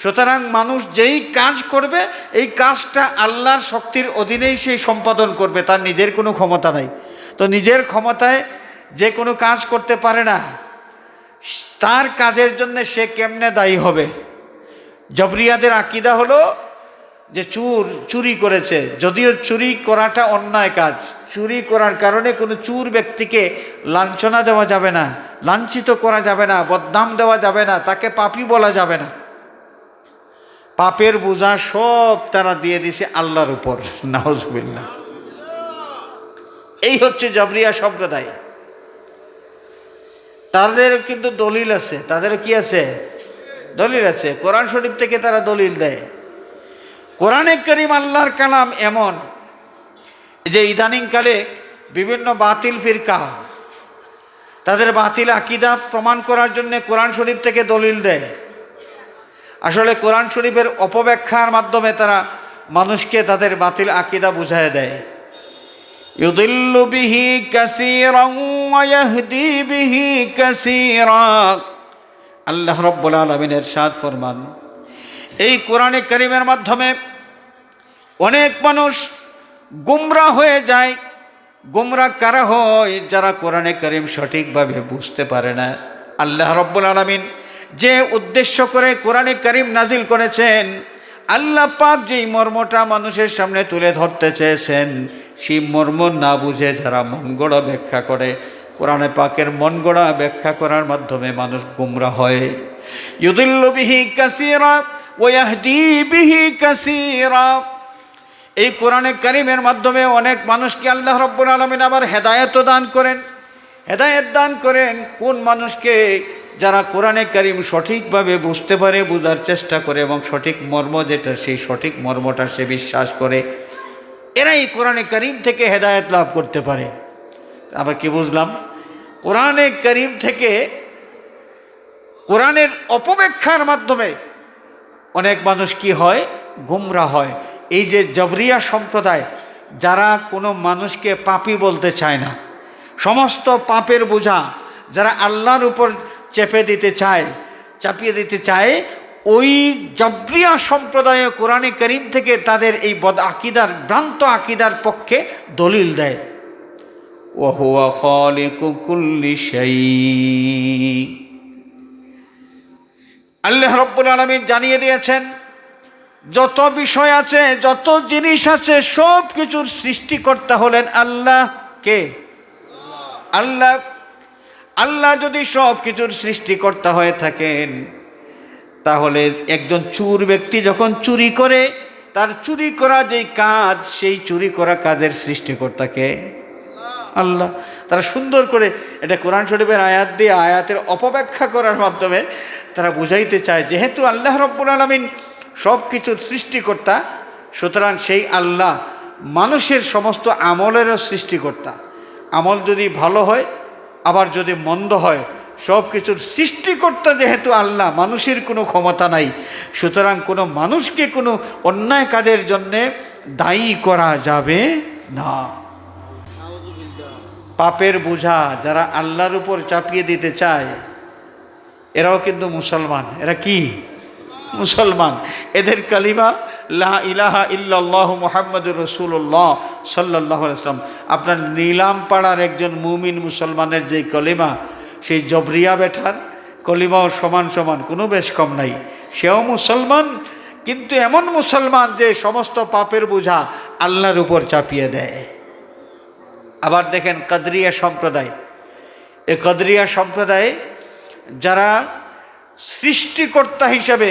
সুতরাং মানুষ যেই কাজ করবে এই কাজটা আল্লাহর শক্তির অধীনেই সেই সম্পাদন করবে, তার নিজের কোনো ক্ষমতা নাই। তো নিজের ক্ষমতায় যে কোনো কাজ করতে পারে না, তার কাজের জন্য সে কেমনে দায়ী হবে? জাবরিয়াদের আকীদা হলো যে চুরি করেছে, যদিও চুরি করাটা অন্যায় কাজ, চুরি করার কারণে কোনো চুর ব্যক্তিকে লাঞ্ছনা দেওয়া যাবে না, লাঞ্ছিত করা যাবে না, বদনাম দেওয়া যাবে না, তাকে পাপী বলা যাবে না। পাপের বোঝা সব তারা দিয়ে দিছে আল্লাহর উপর। নাউজুবিল্লাহ। এই হচ্ছে জাবরিয়া সম্প্রদায়। তাদের কিন্তু দলিল আছে, তাদের কি আছে? দলিল আছে। কোরআন শরীফ থেকে তারা দলিল দেয়। কোরআনে কারীম আল্লাহর কালাম এমন যে ইদানিংকালে বিভিন্ন বাতিল ফিরকা তাদের বাতিল আকীদা প্রমাণ করার জন্য কোরআন শরীফ থেকে দলিল দেয়। আসলে কোরআন শরীফের অপব্যাখ্যার মাধ্যমে তারা মানুষকে তাদের বাতিল আকীদা বুঝায় দেয়। ইউদিল্লু বিহি কাসীরান ওয়া ইয়াহদি বিহি কাসীরা। আল্লাহ রাব্বুল আলামিন ইরশাদ ফরমান, এই কোরআনে কারীমের মাধ্যমে অনেক মানুষ গুমরাহ হয়ে যায়। গুমরাহ কারা হয়? যারা কোরআনে কারীম সঠিকভাবে বুঝতে পারে না। আল্লাহ রাব্বুল আলামিন যে উদ্দেশ্য করে কোরআনে কারীম নাজিল করেছেন, আল্লাহ পাক যেই মর্মটা মানুষের সামনে তুলে ধরতে চেয়েছেন, সেই মর্ম না বুঝে যারা মন গড়া ব্যাখ্যা করে, কোরআনে পাকের মন গড়া ব্যাখ্যা করার মাধ্যমে মানুষ গুমরা হয়। ইউদিল্লু বিহি কাসীরা ওয়া ইয়াহদি বিহি কাসীরা। এই কোরআনে কারীমের মাধ্যমে অনেক মানুষকে আল্লাহ রাব্বুল আলামিন আবার হেদায়েত দান করেন। হেদায়েত দান করেন কোন মানুষকে? যারা কোরআনে কারীম সঠিকভাবে বুঝতে পারে, বোঝার চেষ্টা করে এবং সঠিক মর্ম যেটা, সেই সঠিক মর্মটা সে বিশ্বাস করে, এরাই কোরআনে কারীম থেকে হেদায়েত লাভ করতে পারে। আবার কি বুঝলাম? কোরআনে কারীম থেকে কোরআনের অপব্যাখ্যার মাধ্যমে অনেক মানুষ কি হয়? গুমরা হয়। এই যে জবরিয়া সম্প্রদায়, যারা কোনো মানুষকে পাপী বলতে চায় না, সমস্ত পাপের বোঝা যারা আল্লাহর উপর চাপিয়ে দিতে চায়, ওই জবরিয়া সম্প্রদায় কোরআনে কারীম থেকে তাদের এই বদ আকিদার, ভ্রান্ত আকিদার পক্ষে দলিল দেয়। ওয়া হুয়া খালিকু কুল্লি শাই। আল্লাহ রাব্বুল আলামিন জানিয়ে দিয়েছেন, যত বিষয় আছে, যত জিনিস আছে, সব কিছুর সৃষ্টিকর্তা হলেন আল্লাহ। কে? আল্লাহ। আল্লাহ যদি সব কিছুর সৃষ্টিকর্তা হয়ে থাকেন, তাহলে একজন চোর ব্যক্তি যখন চুরি করে, তার চুরি করা যে কাজ, সেই চুরি করা কাজের সৃষ্টিকর্তা কে? আল্লাহ। তারা সুন্দর করে এটা কোরআন শরীফের আয়াত দিয়ে, আয়াতের অপব্যাখ্যা করার মাধ্যমে তারা বুঝাইতে চায়, যেহেতু আল্লাহ রাব্বুল আলামিন সব কিছুর সৃষ্টিকর্তা, সুতরাং সেই আল্লাহ মানুষের সমস্ত আমলেরও সৃষ্টিকর্তা। আমল যদি ভালো হয়, আবার যদি মন্দ হয়, সব কিছুর সৃষ্টিকর্তা যেহেতু আল্লাহ, মানুষের কোনো ক্ষমতা নাই, সুতরাং কোনো মানুষকে কোনো অন্যায় কাজের জন্যে দায়ী করা যাবে না। পাপের বোঝা যারা আল্লাহর উপর চাপিয়ে দিতে চায়, এরাও কিন্তু মুসলমান। এরা কি? মুসলমান। এদের কালিমা লা ইলাহা ইল্লাল্লাহু মুহাম্মাদুর রাসূলুল্লাহ সাল্লাল্লাহু আলাইহি ওয়াসাল্লাম। আপনার নীলাম পাড়ার একজন মুমিন মুসলমানের যে কলিমা, সেই জবরিয়া বেঠার কলিমাও সমান সমান, কোনো বেশ কম নাই। সেও মুসলমান, কিন্তু এমন মুসলমান যে সমস্ত পাপের বোঝা আল্লাহর উপর চাপিয়ে দেয়। আবার দেখেন কাদরিয়া সম্প্রদায়। এই কাদরিয়া সম্প্রদায়ে যারা সৃষ্টিকর্তা হিসাবে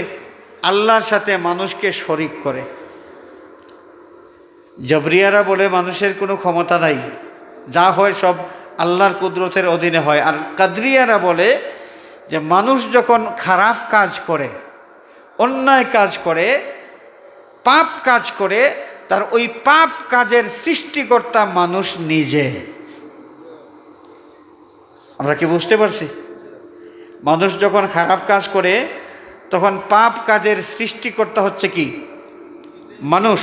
আল্লাহর সাথে মানুষকে শরিক করে। জবরিয়ারা বলে মানুষের কোনো ক্ষমতা নাই, যা হয় সব আল্লাহর কুদরতের অধীনে হয়। আর কাদরিয়ারা বলে যে মানুষ যখন খারাপ কাজ করে, অন্যায় কাজ করে, পাপ কাজ করে, তার ওই পাপ কাজের সৃষ্টিকর্তা মানুষ নিজে। আমরা কি বুঝতে পারছি? মানুষ যখন খারাপ কাজ করে, তখন পাপ কাজের সৃষ্টিকর্তা হচ্ছে কি? মানুষ।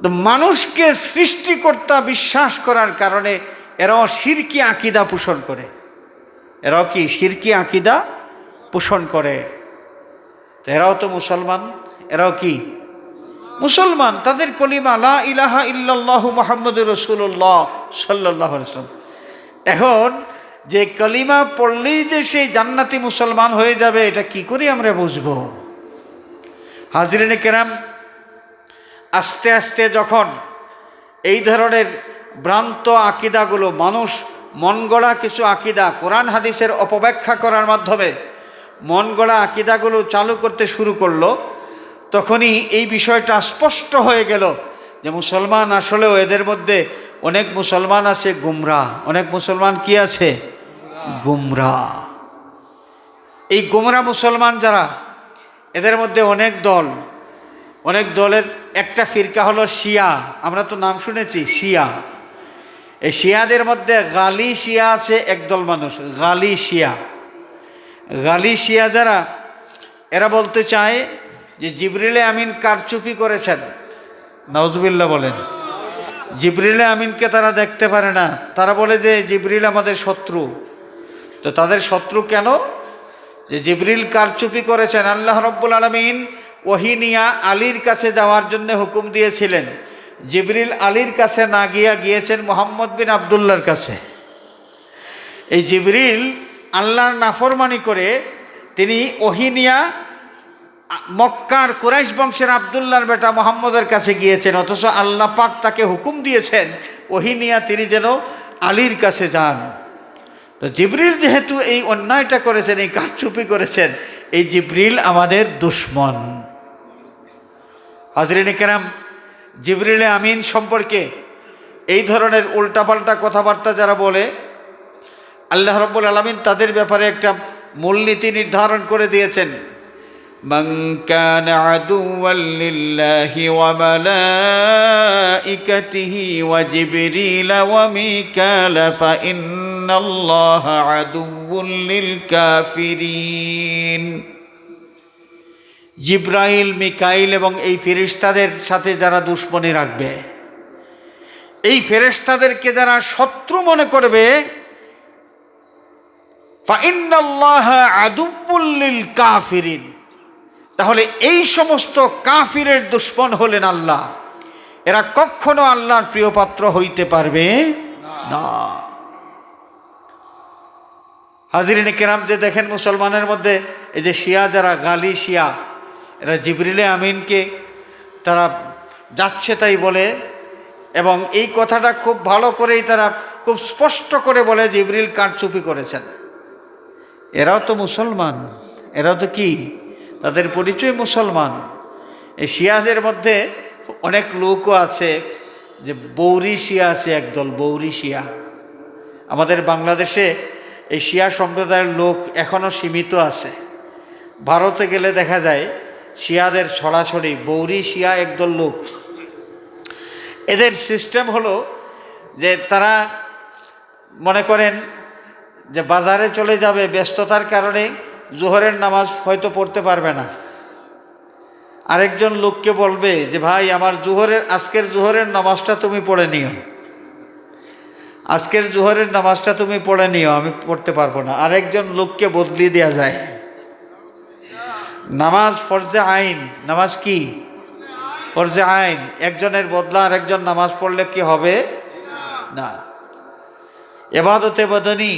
তো মানুষকে সৃষ্টিকর্তা বিশ্বাস করার কারণে এরাও শিরকি আকীদা পোষণ করে। এরাও কি? শিরকি আকীদা পোষণ করে। তো এরাও তো মুসলমান। এরাও কি? মুসলমান। তাদের কলিমা লা ইলাহা ইল্লাল্লাহু মুহাম্মাদুর রাসূলুল্লাহ সাল্লাল্লাহু আলাইহি ওয়াসাল্লাম। এখন যে কলিমা পড়লেই যে সেই জান্নাতি মুসলমান হয়ে যাবে, এটা কি করে আমরা বুঝবো? হাজরিনে কেরাম, আস্তে আস্তে যখন এই ধরনের ভ্রান্ত আকিদাগুলো, মানুষ মন গড়া কিছু আকিদা, কোরআন হাদিসের অপব্যাখ্যা করার মাধ্যমে মন গড়া আকিদাগুলো চালু করতে শুরু করলো, তখনই এই বিষয়টা স্পষ্ট হয়ে গেল যে মুসলমান আসলেও এদের মধ্যে অনেক মুসলমান আছে গুমরা। অনেক মুসলমান কি আছে? গুমরা। এই গুমরা মুসলমান যারা, এদের মধ্যে অনেক দল, অনেক দলের একটা ফিরকা হলো শিয়া। আমরা তো নাম শুনেছি শিয়া। এই শিয়াদের মধ্যে গালি শিয়া আছে একদল মানুষ, গালি শিয়া। গালি শিয়া যারা, এরা বলতে চায় যে জিবরিলে আমিন কারচুপি করেছেন। নাউজুবিল্লাহ বলেন। জিবরিলে আমিনকে তারা দেখতে পারে না। তারা বলে যে জিবরিল আমাদের শত্রু। তো তাদের শত্রু কেন? যে জিবরিল কারচুপি করেছেন। আল্লাহ রাব্বুল আলামিন ওহী নিয়া আলীর কাছে যাওয়ার জন্য হুকুম দিয়েছিলেন। জিবরিল আলীর কাছে না গিয়েছেন মুহাম্মদ বিন আবদুল্লাহর কাছে। এই জিবরিল আল্লাহর নাফরমানি করে তিনি ওহী নিয়া মক্কার কুরাইশ বংশের আব্দুল্লাহর বেটা মুহাম্মদের কাছে গিয়েছেন, অথচ আল্লাহ পাক তাকে হুকুম দিয়েছেন ওহী নিয়ে তিনি যেন আলীর কাছে যান। তো জিবরিল যেহেতু এই অন্যায়টা করেছেন, এই কারচুপি করেছেন, এই জিবরিল আমাদের দুশমন। হাজরিন কেরাম, জিবরিল আমিন সম্পর্কে এই ধরনের উল্টাপাল্টা কথাবার্তা যারা বলে, আল্লাহ রাব্বুল আলামিন তাদের ব্যাপারে একটা মূলনীতি নির্ধারণ করে দিয়েছেন। মান কানা আদুওয়াল লিল্লাহি ওয়া মালাইকাতিহি ওয়া জিবরিল ওয়া মিকালা ফা ইন্নাল্লাহা আদুউল লিল কাফিরিন। জিব্রাইল, মিকাইল এবং এই ফেরেশতাদের সাথে যারা দুশমনী রাখবে, এই ফেরেশতাদেরকে যারা শত্রু মনে করবে, ফাইন্নাল্লাহা আদুউল লিল কাফিরিন, তাহলে এই সমস্ত কাফিরের দুশমন হলেন আল্লাহ। এরা কখনো আল্লাহর প্রিয় পাত্র হইতে পারবে না। হাজিরিনে কেরাম, যে দেখেন মুসলমানের মধ্যে এই যে শিয়া যারা, গালি শিয়া, এরা জিবরিলে আমিনকে তারা যাচ্ছে তাই বলে, এবং এই কথাটা খুব ভালো করেই তারা খুব স্পষ্ট করে বলে জিবরিল কারচুপি করেছেন। এরাও তো মুসলমান, এরাও তো কি, তাদের পরিচয় মুসলমান। এই শিয়াদের মধ্যে অনেক লোকও আছে, যে বৌরি শিয়া আছে, একদল বৌরি শিয়া। আমাদের বাংলাদেশে এই শিয়া সম্প্রদায়ের লোক এখনও সীমিত আছে। ভারতে গেলে দেখা যায় শিয়াদের ছড়াছড়ি, বৌরি শিয়া একদল লোক। এদের সিস্টেম হলো যে তারা মনে করেন যে বাজারে চলে যাবে, ব্যস্ততার কারণে জোহরের নামাজ হয়তো পড়তে পারবে না। আরেকজন লোককে বলবে যে ভাই আমার আজকের জোহরের নামাজটা তুমি পড়ে নিও, আজকের জোহরের নামাজটা তুমি পড়ে নিও, আমি পড়তে পারবো না। আরেকজন লোককে বদলি দেওয়া যায়। নামাজ ফরজে আইন, নামাজ কি ফরজে আইন, একজনের বদলা আরেকজন নামাজ পড়লে কি হবে না। এবাদতে বদনী,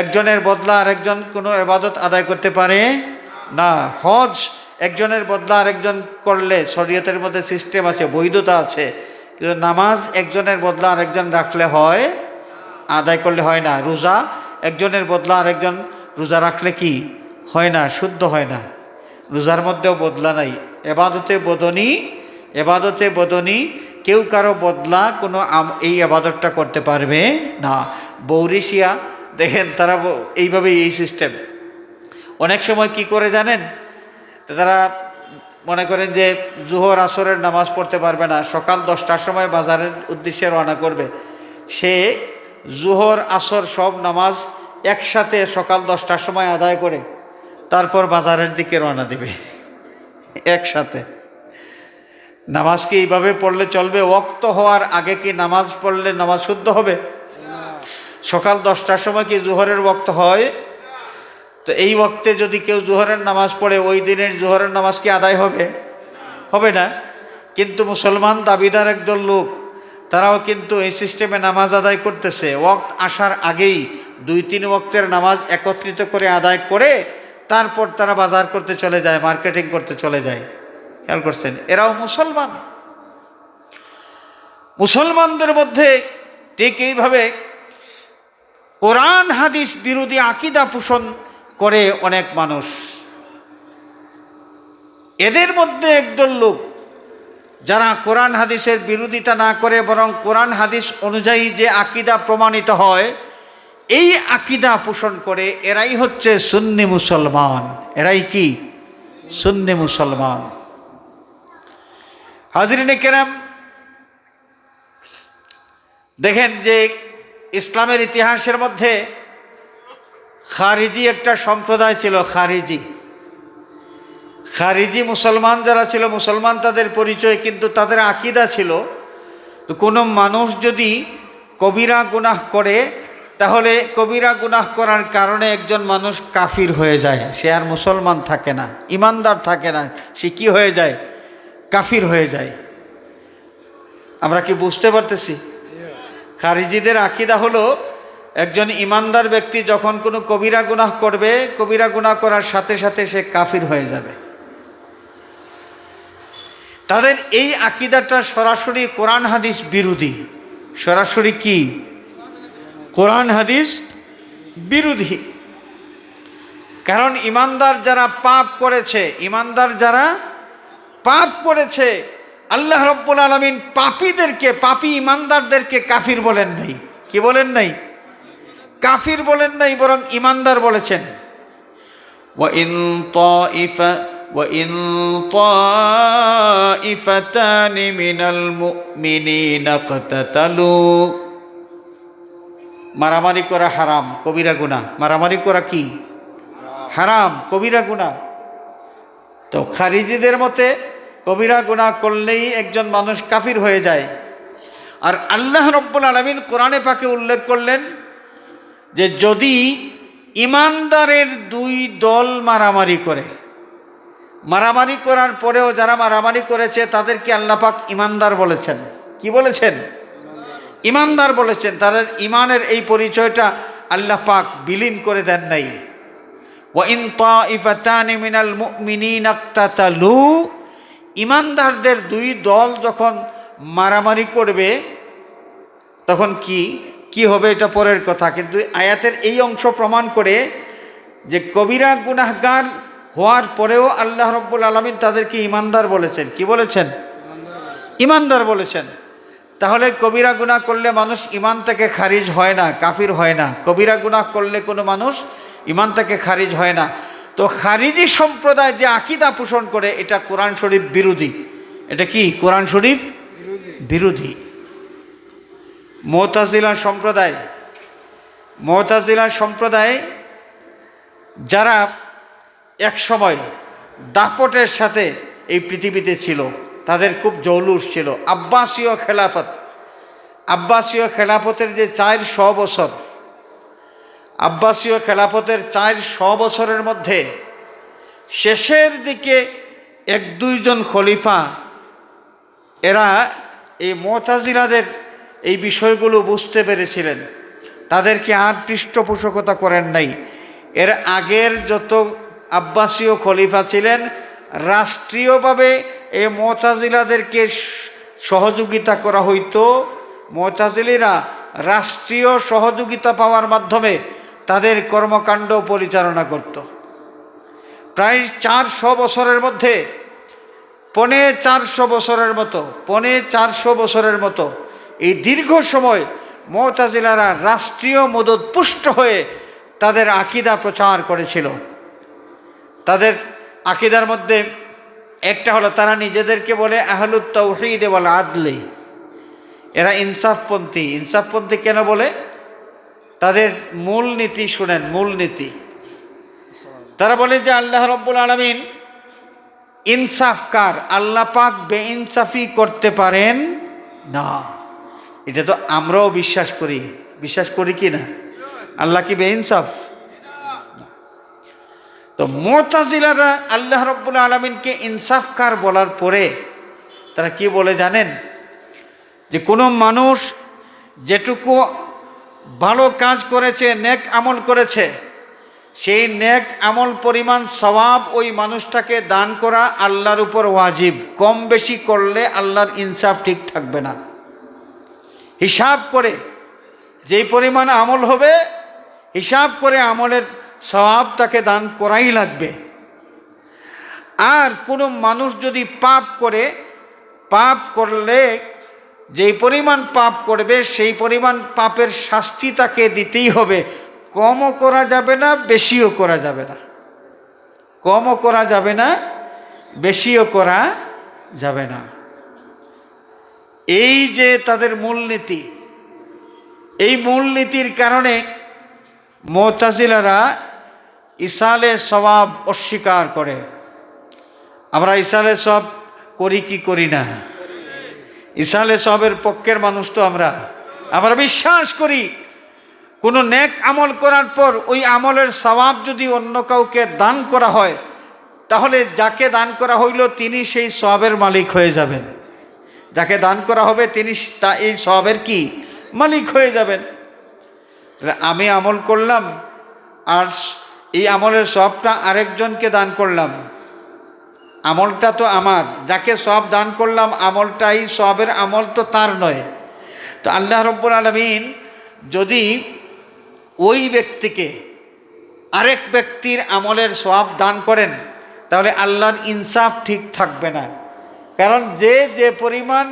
একজনের বদলা আরেকজন কোনো এবাদত আদায় করতে পারে না। হজ একজনের বদলা আরেকজন করলে শরীয়তের মধ্যে সিস্টেম আছে, বৈধতা আছে, কিন্তু নামাজ একজনের বদলা আরেকজন রাখলে হয়, আদায় করলে হয় না। রোজা একজনের বদলা আরেকজন রোজা রাখলে কি হয় না, শুদ্ধ হয় না। রোজার মধ্যেও বদলা নাই। এবাদতে বদনী কেউ কারো বদলা কোনো এই আবাদতটা করতে পারবে না। বৌরিশিয়া দেখেন তারা এইভাবেই, এই সিস্টেম। অনেক সময় কি করে জানেন, তারা মনে করেন যে জোহর আসরের নামাজ পড়তে পারবে না, সকাল 10টার সময় বাজারের উদ্দেশ্যে রওনা করবে। সে জোহর আসর সব নামাজ একসাথে সকাল 10টার সময় আদায় করে তারপর বাজারের দিকে রওনা দিবে একসাথে। নামাজ কি এইভাবে পড়লে চলবে? ওয়াক্ত হওয়ার আগে কি নামাজ পড়লে নামাজ শুদ্ধ হবে? সকাল 10টার সময় কি জোহরের ওয়াক্ত হয়? তো এই ওয়াক্তে যদি কেউ জোহরের নামাজ পড়ে, ওই দিনের জোহরের নামাজ কি আদায় হবে না। কিন্তু মুসলমান দাবিদার একদল লোক, তারাও কিন্তু এই সিস্টেমে নামাজ আদায় করতেছে। ওয়াক্ত আসার আগেই 2-3 ওয়াক্তের নামাজ একত্রিত করে আদায় করে তারপর তারা বাজার করতে চলে যায়, মার্কেটিং করতে চলে যায়। খেয়াল করছেন? এরাও মুসলমান। মুসলমানদের মধ্যে ঠিক এইভাবে কোরআন হাদিস বিরোধী আকীদা পোষণ করে অনেক মানুষ। এদের মধ্যে একদল লোক যারা কোরআন হাদিসের বিরোধিতা না করে, বরং কোরআন হাদিস অনুযায়ী যে আকীদা প্রমাণিত হয় এই আকীদা পোষণ করে, এরাই হচ্ছে সুন্নি মুসলমান। এরাই কি? সুন্নি মুসলমান। হাজরিনে কেরাম, দেখেন যে ইসলামের ইতিহাসের মধ্যে খারিজি একটা সম্প্রদায় ছিল। খারিজি মুসলমান যারা ছিল, মুসলমান তাদের পরিচয়, কিন্তু তাদের আকীদা ছিল কোনো মানুষ যদি কবিরা গুনাহ করে, তাহলে কবিরা গুনাহ করার কারণে একজন মানুষ কাফির হয়ে যায়, সে আর মুসলমান থাকে না, ইমানদার থাকে না, সে কি হয়ে যায়? কাফির হয়ে যায়। আমরা কি বুঝতে পারতেছি? খারিজিদের আকীদা হলো একজন ইমানদার ব্যক্তি যখন কোনো কবিরা গুনাহ করবে, কবিরা গুনাহ করার সাথে সাথে সে কাফির হয়ে যাবে। তাদের এই আকীদাটা সরাসরি কোরআন হাদিস বিরোধী। সরাসরি কি? কোরআন হাদিস বিরোধী। কারণ ইমানদার যারা পাপ করেছে, ইমানদার যারা পাপ করেছে, আল্লাহ রাব্বুল আলামিন পাপীদেরকে, পাপী ইমানদারদেরকে কাফির বলেন নাই। কি বলেন নাই? কাফির বলেন নাই, বরং ইমানদার বলেছেন। وَإِن طَائِفَتَانِ مِنَ الْمُؤْمِنِينَ اقْتَتَلُوا মারামারি করা হারাম, কবিরা গুনাহ। মারামারি করা কি? হারাম, কবিরা গুনাহ। তো খারিজিদের মতে কবিরা গুনাহ করলেই একজন মানুষ কাফির হয়ে যায়। আর আল্লাহ রাব্বুল আলামিন কোরআনে পাকে উল্লেখ করলেন যে যদি ইমানদারের দুই দল মারামারি করে, মারামারি করার পরেও যারা মারামারি করেছে তাদেরকে আল্লাহ পাক ইমানদার বলেছেন। কি বলেছেন? ইমানদার বলেছেন। তাদের ইমানের এই পরিচয়টা আল্লাহ পাক বিলীন করে দেন নাই। ওয়াইন তাইফাতানি মিনাল মুমিনিনা ইকতাতালু, ইমানদারদের দুই দল যখন মারামারি করবে তখন কি হবে এটা পরের কথা। কিন্তু আয়াতের এই অংশ প্রমাণ করে যে কবিরা গুনাহগার হওয়ার পরেও আল্লাহ রাব্বুল আলামিন তাদেরকে ইমানদার বলেছেন। কি বলেছেন? ইমানদার বলেছেন। তাহলে কবিরা গুনাহ করলে মানুষ ইমান থেকে খারিজ হয় না, কাফির হয় না। কবিরা গুনাহ করলে কোনো মানুষ ইমান থেকে খারিজ হয় না। তো খারিজি সম্প্রদায় যে আকীদা পোষণ করে এটা কোরআন শরীফ বিরোধী। এটা কি? কোরআন শরীফ বিরোধী। মুতাজিলা সম্প্রদায় যারা এক সময় দাপটের সাথে এই পৃথিবীতে ছিল, তাদের খুব জৌলুস ছিল। আব্বাসীয় খেলাফতের যে 400 বছর, আব্বাসীয় খেলাফতের 400 বছরের মধ্যে শেষের দিকে 1-2 জন খলিফা এরা এই মুতাজিলাদের এই বিষয়গুলো বুঝতে পেরেছিলেন, তাদেরকে আর পৃষ্ঠপোষকতা করেন নাই। এর আগের যত আব্বাসীয় খলিফা ছিলেন রাষ্ট্রীয়ভাবে এই মুতাজিলাদেরকে সহযোগিতা করা হইতো। মুতাজিলিরা রাষ্ট্রীয় সহযোগিতা পাওয়ার মাধ্যমে তাদের কর্মকাণ্ড পরিচালনা করত। প্রায় 400 বছরের মধ্যে 450 বছরের মতো এই দীর্ঘ সময় মুতাজিলারা রাষ্ট্রীয় মদদপুষ্ট হয়ে তাদের আকীদা প্রচার করেছিল। তাদের আকীদার মধ্যে একটা হলো তারা নিজেদেরকে বলে আহলুত তাওহীদ ওয়াল আদলি। এরা ইনসাফপন্থী। ইনসাফপন্থী কেন বলে? তাদের মূল নীতি শুনেন, মূল নীতি। তারা বলে যে আল্লাহ রাব্বুল আলামিন ইনসাফকার, আল্লাহ পাক বেইনসাফি করতে পারেন না। এটা তো আমরাও বিশ্বাস করি কি না? আল্লাহ কি বেইনসাফ? তো মুতাজিলারা আল্লাহ রাব্বুল আলামিনকে ইনসাফকার বলার পরে তারা কি বলে জানেন? যে কোনো মানুষ যেটুকু ভালো কাজ করেছে, নেক আমল করেছে, সেই নেক আমল পরিমাণ সওয়াব ওই মানুষটাকে দান করা আল্লাহর উপর ওয়াজিব। কম বেশি করলে আল্লাহর ইনসাফ ঠিক থাকবে না। হিসাব করে যেই পরিমাণ আমল হবে, হিসাব করে আমলের সওয়াব তাকে দান করাই লাগবে। আর কোনো মানুষ যদি পাপ করলে যেই পরিমাণ পাপ করবে সেই পরিমাণ পাপের শাস্তি তাকে দিতেই হবে। কমও করা যাবে না, বেশিও করা যাবে না। কমও করা যাবে না, বেশিও করা যাবে না। এই যে তাদের মূলনীতি, এই মূলনীতির কারণে মুতাজিলারা ইসালে সওয়াব অস্বীকার করে। আমরা ইসালে সওয়াব করি কি করি না? ইসালে সওয়াবের পক্ষের মানুষ তো আমরা বিশ্বাস করি কোনো নেক আমল করার পর ওই আমলের সওয়াব যদি অন্য কাউকে দান করা হয় তাহলে যাকে দান করা হইল তিনি সেই সওয়াবের মালিক হয়ে যাবেন। যাকে দান করা হবে তিনি এই সওয়াবের কি মালিক হয়ে যাবেন। আমি আমল করলাম আর এই আমলের সওয়াবটা আরেকজনকে দান করলাম, আমলটা তো আমার, যাকে সওয়াব দান করলাম আমলটাই সওয়াবের আমল তো তার নয়। তো আল্লাহ রাব্বুল আলামিন যদি ওই ব্যক্তিকে আরেক ব্যক্তির আমলের সওয়াব দান করেন তাহলে আল্লাহর ইনসাফ ঠিক থাকবে না। কারণ যে যে পরিমাণ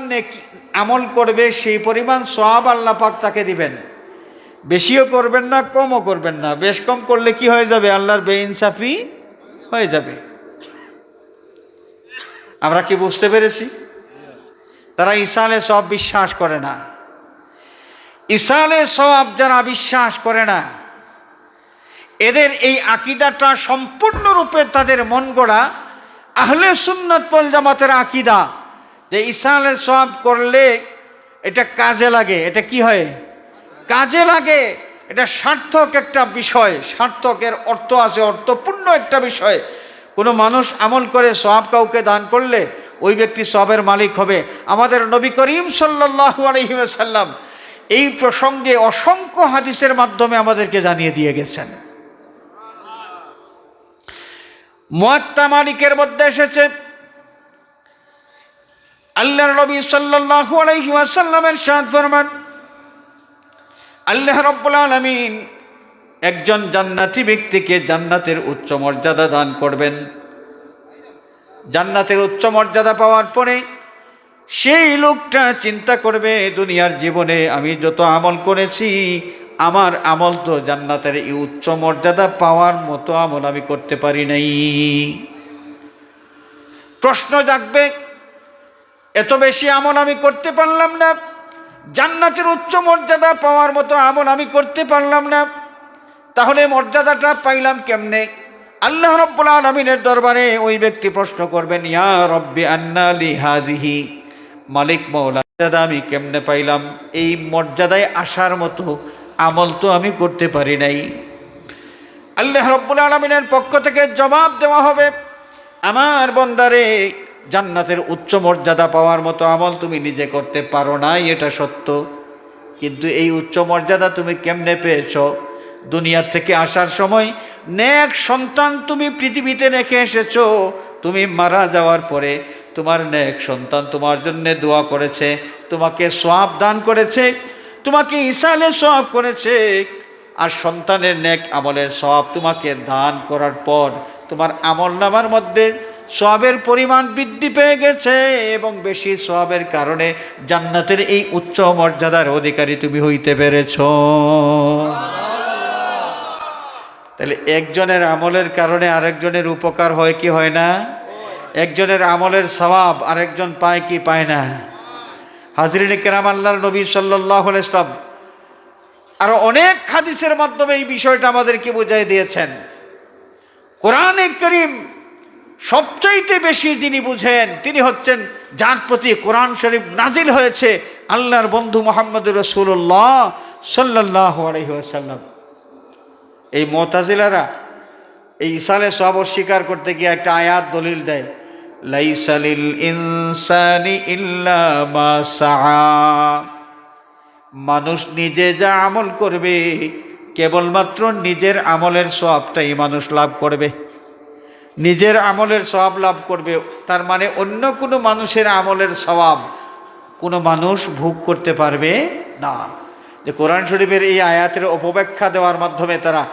আমল করবে সেই পরিমাণ সওয়াব আল্লাহ পাক তাকে দিবেন। বেশিও করবেন না, কমও করবেন না। বেশ কম করলে কি হয়ে যাবে? আল্লাহর বেইনসাফি হয়ে যাবে। আমরা কি বুঝতে পেরেছি? তারা ইসালে সওয়াব বিশ্বাস করে না। ইসালে সওয়াব যারা বিশ্বাস করে না, এদের এই আকীদাটা সম্পূর্ণরূপে তাদের মন গড়া আহলে সুন্নাত ওয়াল জামাতের আকীদা, যে ইসালে সওয়াব করলে এটা কাজে লাগে। এটা কি হয়? কাজে লাগে। এটা সার্থক একটা বিষয়, সার্থকের অর্থ আছে, অর্থপূর্ণ একটা বিষয়। কোনো মানুষ আমল করে সওয়াব কাউকে দান করলে ওই ব্যক্তি সওয়াবের মালিক হবে। আমাদের নবী করিম সাল্লাল্লাহু আলাইহি ওয়াসাল্লাম এই প্রসঙ্গে অসংখ্য হাদিসের মাধ্যমে আমাদেরকে জানিয়ে দিয়ে গেছেন। মুয়াত্তা মালিকের মধ্যে এসেছে, আল্লাহর নবী সাল্লাল্লাহু আলাইহি ওয়াসাল্লামের ইরশাদ ফরমান, আল্লাহ রাব্বুল আলামিন একজন জান্নাতি ব্যক্তিকে জান্নাতের উচ্চ মর্যাদা দান করবেন। জান্নাতের উচ্চ মর্যাদা পাওয়ার পরে সেই লোকটা চিন্তা করবে, দুনিয়ার জীবনে আমি যত আমল করেছি, আমার আমল তো জান্নাতের এই উচ্চ মর্যাদা পাওয়ার মতো আমল আমি করতে পারি নাই। প্রশ্ন জাগবে, এত বেশি আমল আমি করতে পারলাম না, জান্নাতের উচ্চ মর্যাদা পাওয়ার মতো আমল আমি করতে পারলাম না, তাহলে মর্যাদাটা পাইলাম কেমনে? আল্লাহ রাব্বুল আলামিনের দরবারে ওই ব্যক্তি প্রশ্ন করবেন, ইয়া রব্বি আন্না লি হাযিহি, মালিক মাওলা আমি কেমনে পাইলাম? এই মর্যাদায় আসার মতো আমল তো আমি করতে পারি নাই। আল্লাহ রাব্বুল আলামিনের পক্ষ থেকে জবাব দেওয়া হবে, আমার বান্দারে, জান্নাতের উচ্চ মর্যাদা পাওয়ার মতো আমল তুমি নিজে করতে পারো নাই, এটা সত্য, কিন্তু এই উচ্চ মর্যাদা তুমি কেমনে পেয়েছ? দুনিয়া থেকে আসার সময় নেক সন্তান তুমি পৃথিবীতে রেখে এসেছো। তুমি মারা যাওয়ার পরে তোমার নেক সন্তান তোমার জন্য দোয়া করেছে, তোমাকে সওয়াব দান করেছে, তোমাকে ইসালে সওয়াব করেছে। আর সন্তানের নেক আমলের সওয়াব তোমাকে দান করার পর তোমার আমলনামার মধ্যে সওয়াবের পরিমাণ বৃদ্ধি পেয়ে গেছে, এবং বেশি সওয়াবের কারণে জান্নাতের এই উচ্চ মর্যাদার অধিকারী তুমি হইতে পেরেছ। তাহলে একজনের আমলের কারণে আরেকজনের উপকার হয় কি হয় না? একজনের আমলের সওয়াব আরেকজন পায় কি পায় না? হাজরিনে কেরাম, আল্লাহর নবী সাল্লাল্লাহু আলাইহি ওয়াসাল্লাম আরো অনেক হাদিসের মাধ্যমে এই বিষয়টা আমাদেরকে বুঝিয়ে দিয়েছেন। কোরআনে কারীম সবচাইতে বেশি যিনি বুঝেন তিনি হচ্ছেন যার প্রতি কোরআন শরীফ নাজিল হয়েছে, আল্লাহর বন্ধু মুহাম্মদুর রাসূলুল্লাহ সাল্লাল্লাহু আলাইহি ওয়াসাল্লাম। এই মুতাজিলারা এই ইসালে সওয়াব অস্বীকার করতে গিয়ে একটা আয়াত দলিল দেয়, লাইসা লিল ইনসানি ইল্লা মা সাআ, মানুষ নিজে যা আমল করবে কেবলমাত্র নিজের আমলের সওয়াবটাই মানুষ লাভ করবে, নিজের আমলের সওয়াব লাভ করবে। তার মানে অন্য কোনো মানুষের আমলের সওয়াব কোনো মানুষ ভোগ করতে পারবে না। যে কোরআন শরীফের এই আয়াতের অপব্যাখ্যা দেওয়ার মাধ্যমে তারা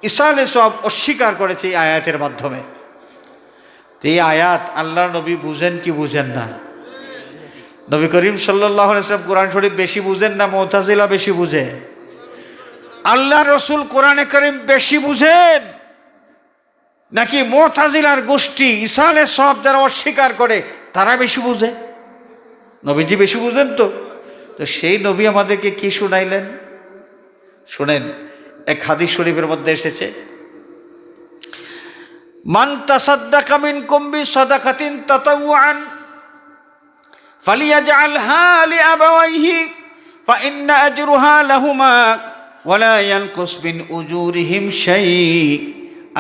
ইসালে সওয়াব অস্বীকার করেছে এই আয়াতের মাধ্যমে। এই আয়াত আল্লাহ নবী বুঝেন কি বুঝেন না? নবী করিম সাল্লাল্লাহু আলাইহি ওয়াসাল্লাম কোরআন শরীফ বেশি বুঝেন না মুতাজিলা বেশি বুঝে? আল্লাহ রসুল কোরআনে কারীম বেশি বুঝেন নাকি মুতাজিলার গোষ্ঠী ইসালে সওয়াব যারা অস্বীকার করে তারা বেশি বুঝে? নবীজি বেশি বুঝেন তো। তো সেই নবী আমাদেরকে কি শুনাইলেন শুনেন। এক হাদিস শরীফের মধ্যে এসেছে, মান তাসাদ্দাকা মিনকুম বিসাদাকাতিন তাতাওয়ান ফালিয়াজআলহা লিআবাওয়াইহি ফাইন্না আজরুহা লাহুমা ওয়ালা ইয়ানকুস মিন উজুরিহিম শাই।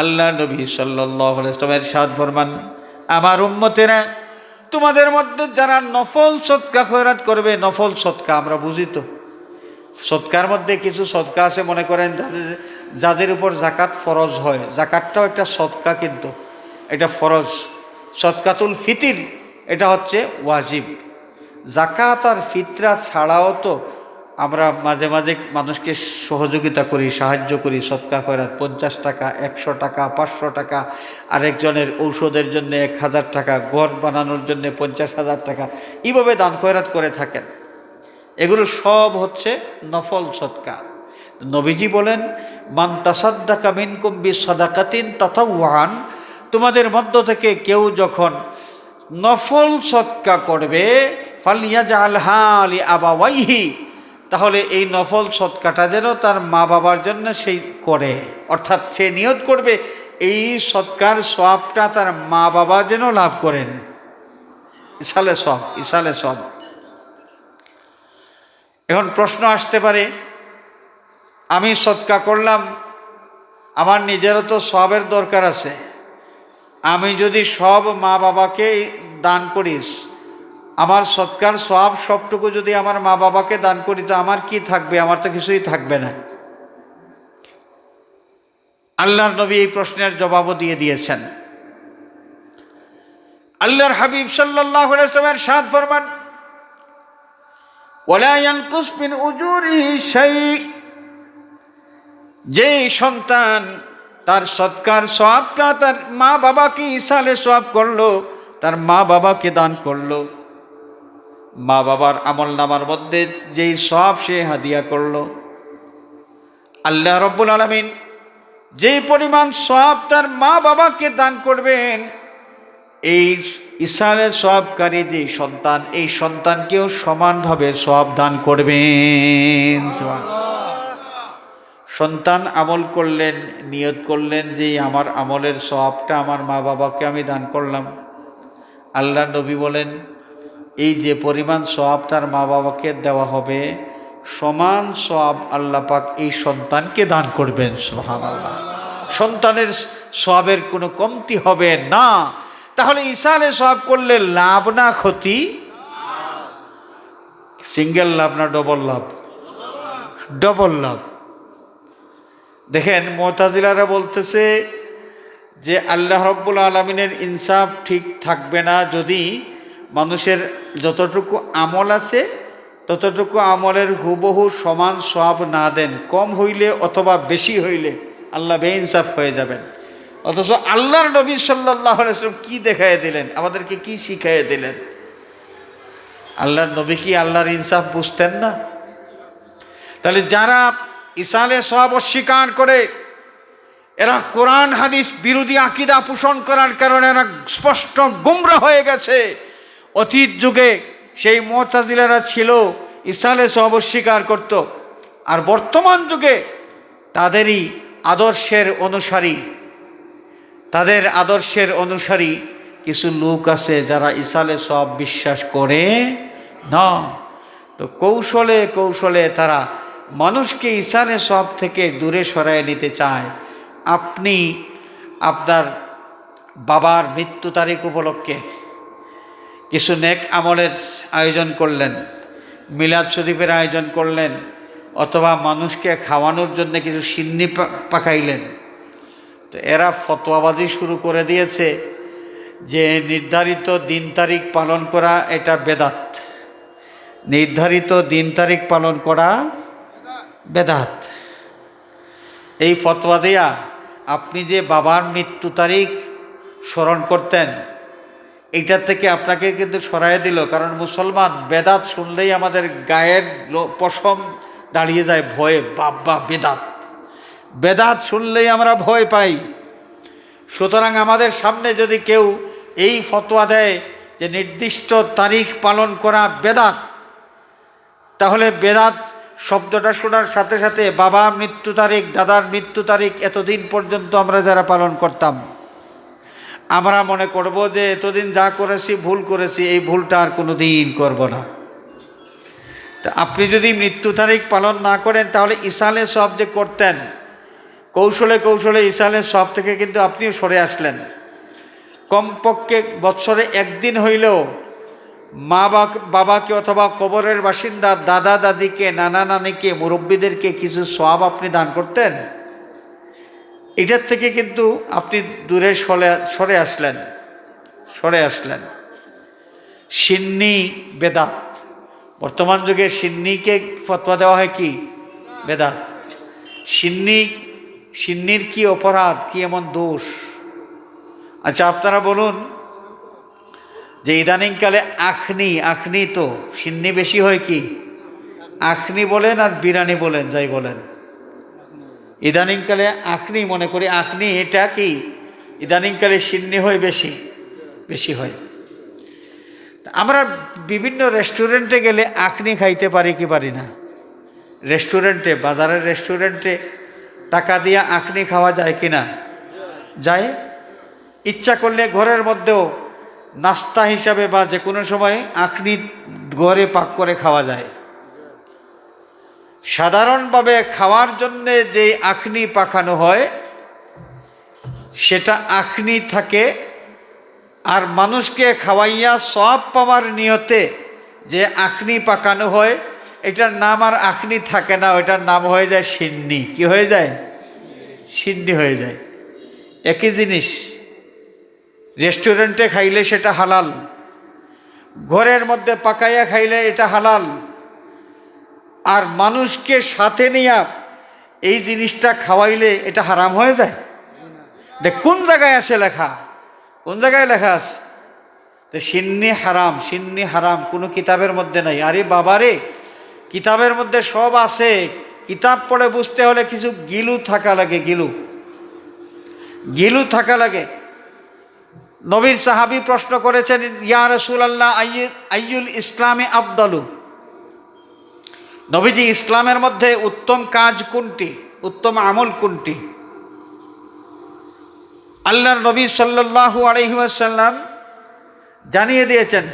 আল্লাহ নবী সাল্লাল্লাহু আলাইহি ওয়াসাল্লামের ইরশাদ ফরমান, আমার উম্মতেরা, তোমাদের মধ্যে যারা নফল সদকা খয়রাত করবে, নফল সদকা আমরা বুঝি তো, সদকার মধ্যে কিছু সদকা আছে, মনে করেন যাদের উপর জাকাত ফরজ হয়, জাকাতটাও একটা সদকা, কিন্তু এটা ফরজ, সদকাতুল ফিতির এটা হচ্ছে ওয়াজিব। জাকাত আর ফিতরা ছাড়াও তো আমরা মাঝে মাঝে মানুষকে সহযোগিতা করি, সাহায্য করি। সদকা খয়রাত 50 টাকা, 100 টাকা, 500 টাকা, আরেকজনের ঔষধের জন্য 1000 টাকা, ঘর বানানোর জন্য 50,000 টাকা, এইভাবে দান খয়রাত করে থাকেন। এগুলো সব হচ্ছে নফল সদকা। নবীজি বলেন, মান তাসাদ্দাকা মিনকুম বিসাদাকাতিন তাতাওয়ান, তোমাদের মধ্য থেকে কেউ যখন নফল সদকা করবে, ফালিয়াজআলহা লিআবাওয়াইহি, তাহলে এই নফল সদকাটা যেন তার মা বাবার জন্য সেই করে, অর্থাৎ সে নিয়ত করবে এই সদকার সওয়াবটা তার মা বাবা যেন লাভ করেন। ইসালে সওয়াব, ইসালে সওয়াব। এখন প্রশ্ন আসতে পারে, আমি সদকা করলাম, আমার নিজেরও তো সওয়াবের দরকার আছে, আমি যদি সব মা বাবাকে দান করিস, আমার সদকার সওয়াব সবটুকু যদি আমার মা বাবাকে দান করি, তো আমার কি থাকবে? আমার তো কিছুই থাকবে না। আল্লাহর নবী এই প্রশ্নের জবাবও দিয়ে দিয়েছেন। আল্লাহর হাবিব সাল্লাল্লাহু আলাইহি ওয়াসাল্লাম ইরশাদ ফরমান, ওয়ালা ইয়ানকুস মিন উজুরিহি শাই, যে সন্তান তার সদকার সওয়াবটা তার মা বাবাকে ইসালে সওয়াব করলো, তার মা বাবাকে দান করলো, মা বাবার আমল নামার মধ্যে যেই সওয়াব সে হাদিয়া করলো, আল্লাহ রাব্বুল আলামিন যেই পরিমাণ সওয়াব তার মা বাবাকে দান করবেন, এই ইসালের সওয়াবকারী যে সন্তান, এই সন্তানকেও সমানভাবে সওয়াব দান করবেন। সন্তান আমল করলেন, নিয়ত করলেন যে আমার আমলের সওয়াবটা আমার মা বাবাকে আমি দান করলাম। আল্লাহ নবী বলেন, এই যে পরিমাণ সওয়াব তার মা বাবাকে দেওয়া হবে, সমান সওয়াব আল্লাহ পাক এই সন্তানকে দান করবেন। সুবহানাল্লাহ। সন্তানের সওয়াবের কোনো কমতি হবে না। তাহলে ইসালে সওয়াব করলে লাভ না ক্ষতি? সিঙ্গেল লাভ না ডবল লাভ? ডবল লাভ। দেখেন, মুতাজিলারা বলতেছে যে আল্লাহ রাব্বুল আলামিনের ইনসাফ ঠিক থাকবে না যদি মানুষের যতটুকু আমল আছে ততটুকু আমলের হুবহু সমান সওয়াব না দেন। কম হইলে অথবা বেশি হইলে আল্লাহ বেইনসাফ হয়ে যাবেন। অথচ আল্লাহর নবী সাল্লাল্লাহু আলাইহি ওয়াসাল্লাম কি দেখাইয়া দিলেন, আমাদেরকে কি শিখাইয়া দিলেন? আল্লাহর নবী কি আল্লাহর ইনসাফ বুঝতেন না? তাহলে যারা ইসালে সওয়াব অস্বীকার করে, এরা কোরআন হাদিস বিরোধী আকীদা পোষণ করার কারণে এরা স্পষ্ট গোমরা হয়ে গেছে। অতীত যুগে সেই মুতাজিলারা ছিল, ইসালে সওয়াব অস্বীকার করত, আর বর্তমান যুগে তাদেরই আদর্শের অনুসারী, তাদের আদর্শের অনুসারী কিছু লোক আছে যারা ইসালে সওয়াব বিশ্বাস করে না। তো কৌশলে কৌশলে তারা মানুষকে ইসালে সওয়াব থেকে দূরে সরায় নিতে চায়। আপনি আপনার বাবার মৃত্যু তারিখ উপলক্ষে কিছু নেক আমলের আয়োজন করলেন, মিলাদ শরীফের আয়োজন করলেন, অথবা মানুষকে খাওয়ানোর জন্য কিছু সিন্নি পাকাইলেন। তো এরা ফতোয়াবাজি শুরু করে দিয়েছে যে নির্ধারিত দিন তারিখ পালন করা এটা বেদাত, নির্ধারিত দিন তারিখ পালন করা বেদাত। এই ফতোয়া দেয়া আপনি যে বাবার মৃত্যু তারিখ স্মরণ করতেন, এইটার থেকে আপনাকে কিন্তু সরাই দিল। কারণ মুসলমান বেদাত শুনলেই আমাদের গায়ের পশম দাঁড়িয়ে যায় ভয়ে, বাবা বেদাত, বেদাত শুনলেই আমরা ভয় পাই। সুতরাং আমাদের সামনে যদি কেউ এই ফতোয়া দেয় যে নির্দিষ্ট তারিখ পালন করা বেদাত, তাহলে বেদাত শব্দটা শোনার সাথে সাথে বাবার মৃত্যু তারিখ, দাদার মৃত্যু তারিখ এতদিন পর্যন্ত আমরা যারা পালন করতাম, আমরা মনে করব যে এতদিন যা করেছি ভুল করেছি, এই ভুলটা আর কোনো দিন করব না। তা আপনি যদি মৃত্যু তারিখ পালন না করেন, তাহলে ইসালে সওয়াব যে করতেন, কৌশলে কৌশলে ইসালে সওয়াব থেকে কিন্তু আপনিও সরে আসলেন। কমপক্ষে বৎসরে একদিন হইলেও মা বাবাকে অথবা কবরের বাসিন্দা দাদা দাদিকে, নানা নানিকে, মুরব্বীদেরকে কিছু সওয়াব আপনি দান করতেন। এটার থেকে কিন্তু আপনি দূরে সরে আসলেন। সরে আসলেন। সিন্নি বেদাত, বর্তমান যুগে সিন্নিকে ফতোয়া দেওয়া হয় কি? বেদাত। সিন্নির কি অপরাধ, কি এমন দোষ? আচ্ছা আপনারা বলুন যে ইদানিংকালে আখনি তো সিন্নি বেশি হয় কি? আখনি বলেন আর বিরানি বলেন, যাই বলেন, ইদানিংকালে আখনি, মনে করি আখনি এটা কি, ইদানিংকালে সিন্নি হয় বেশি হয়। আমরা বিভিন্ন রেস্টুরেন্টে গেলে আখনি খাইতে পারি কি পারি না? রেস্টুরেন্টে, বাজারের রেস্টুরেন্টে টাকা দিয়ে আখনি খাওয়া যায় কি না? যায়। ইচ্ছা করলে ঘরের মধ্যেও নাস্তা হিসাবে বা যে কোনো সময় আখনি ঘরে পাক করে খাওয়া যায়। সাধারণভাবে খাওয়ার জন্যে যে আখনি পাকানো হয় সেটা আখনি থাকে, আর মানুষকে খাওয়াইয়া সওয়াব পাওয়ার নিয়তে যে আখনি পাকানো হয় এটার নাম আর আখনি থাকে না, ওইটার নাম হয়ে যায় সিন্নি। কি হয়ে যায়? সিন্নি হয়ে যায়। একই জিনিস। রেস্টুরেন্টে খাইলে সেটা হালাল, ঘরের মধ্যে পাকাইয়া খাইলে এটা হালাল, আর মানুষকে সাথে নিয়ে এই জিনিসটা খাওয়াইলে এটা হারাম হয়ে যায়। কোন জায়গায় আছে লেখা? কোন জায়গায় লেখা আছে? তো সিন্নি হারাম কোনো কিতাবের মধ্যে নাই। আরে বাবারে, কিতাবের মধ্যে সব আছে, কিতাব পড়ে বুঝতে হলে কিছু গিলু থাকা লাগে, গিলু থাকা লাগে। নবীর সাহাবী প্রশ্ন করেছেন, ইয়া রাসূলুল্লাহ আইয়ুল ইসলামে আফদালু, নবীজি ইসলামের মধ্যে উত্তম কাজ কোনটি, উত্তম আমল কোনটি? আল্লাহর নবী সাল্লাল্লাহু আলাইহি ওয়াসাল্লাম জানিয়ে দিয়েছেন,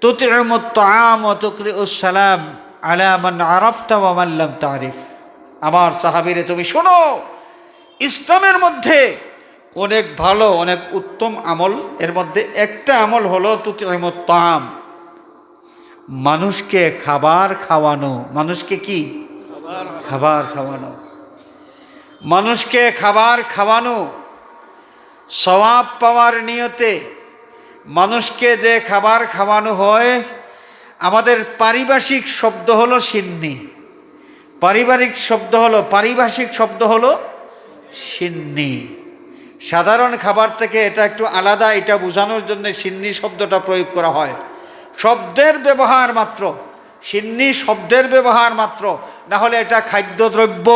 তুতিউমুত তাআম ওয়া তুকরিউস সালাম আলা মান আরাফতা ওয়া মান লাম তারিফ। আমার সাহাবীরে তুমি শোনো, ইসলামের মধ্যে অনেক ভালো, অনেক উত্তম আমল, এর মধ্যে একটা আমল হলো তুতিউমুত তাআম, মানুষকে খাবার খাওয়ানো। মানুষকে কি? খাবার খাওয়ানো। মানুষকে খাবার খাওয়ানো সওয়াব পাওয়ার নিয়তে মানুষকে যে খাবার খাওয়ানো হয়, আমাদের পারিভাষিক শব্দ হলো সিন্নি, পারিভাষিক শব্দ হলো সিন্নি। সাধারণ খাবার থেকে এটা একটু আলাদা, এটা বোঝানোর জন্য সিন্নি শব্দটা প্রয়োগ করা হয়। শব্দের ব্যবহার মাত্র, সিন্নি শব্দের ব্যবহার মাত্র, না হলে এটা খাদ্যদ্রব্য,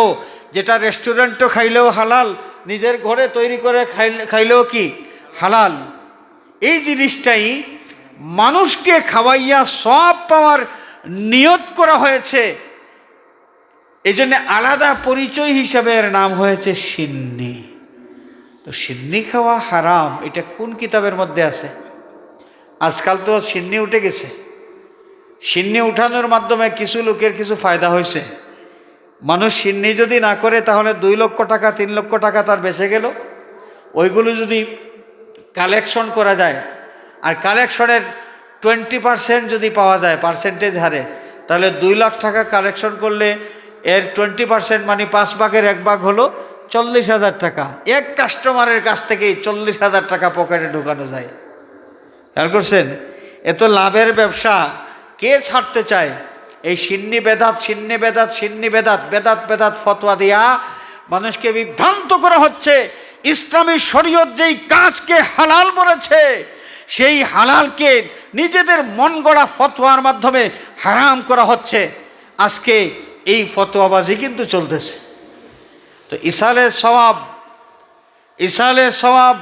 যেটা রেস্টুরেন্টও খাইলেও হালাল, নিজের ঘরে তৈরি করে খাইলেও কি হালাল। এই জিনিসটাই মানুষকে খাওয়াইয়া সওয়াব পাওয়ার নিয়ত করা হয়েছে, এই জন্য আলাদা পরিচয় হিসাবে এর নাম হয়েছে সিন্নি। তো সিন্নি খাওয়া হারাম, এটা কোন কিতাবের মধ্যে আছে? আজকাল তো সিন্নি উঠে গেছে। সিন্নি উঠানোর মাধ্যমে কিছু লোকের কিছু ফায়দা হয়েছে। মানুষ সিন্নি যদি না করে তাহলে 2 লক্ষ টাকা 3 লক্ষ টাকা তার বেঁচে গেল। ওইগুলো যদি কালেকশন করা যায়, আর কালেকশনের 20% যদি পাওয়া যায় পার্সেন্টেজ হারে, তাহলে 2 লাখ টাকা কালেকশন করলে এর 20% মানে 5 ভাগের 1 ভাগ হলো 40,000 টাকা। এক কাস্টমারের কাছ থেকেই 40,000 টাকা পকেটে ঢোকানো যায়। খেয়াল করছেন? এত লাভের ব্যবসা কে ছাড়তে চায়? এই সিন্নি বেদাত ফতোয়া দিয়া মানুষকে বিভ্রান্ত করা হচ্ছে। ইসলামী শরীয়ত যেই কাজকে হালাল বলেছে, সেই হালালকে নিজেদের মন গড়া ফতোয়ার মাধ্যমে হারাম করা হচ্ছে। আজকে এই ফতোয়াবাজি কিন্তু চলতেছে। তো ইসালে সওয়াব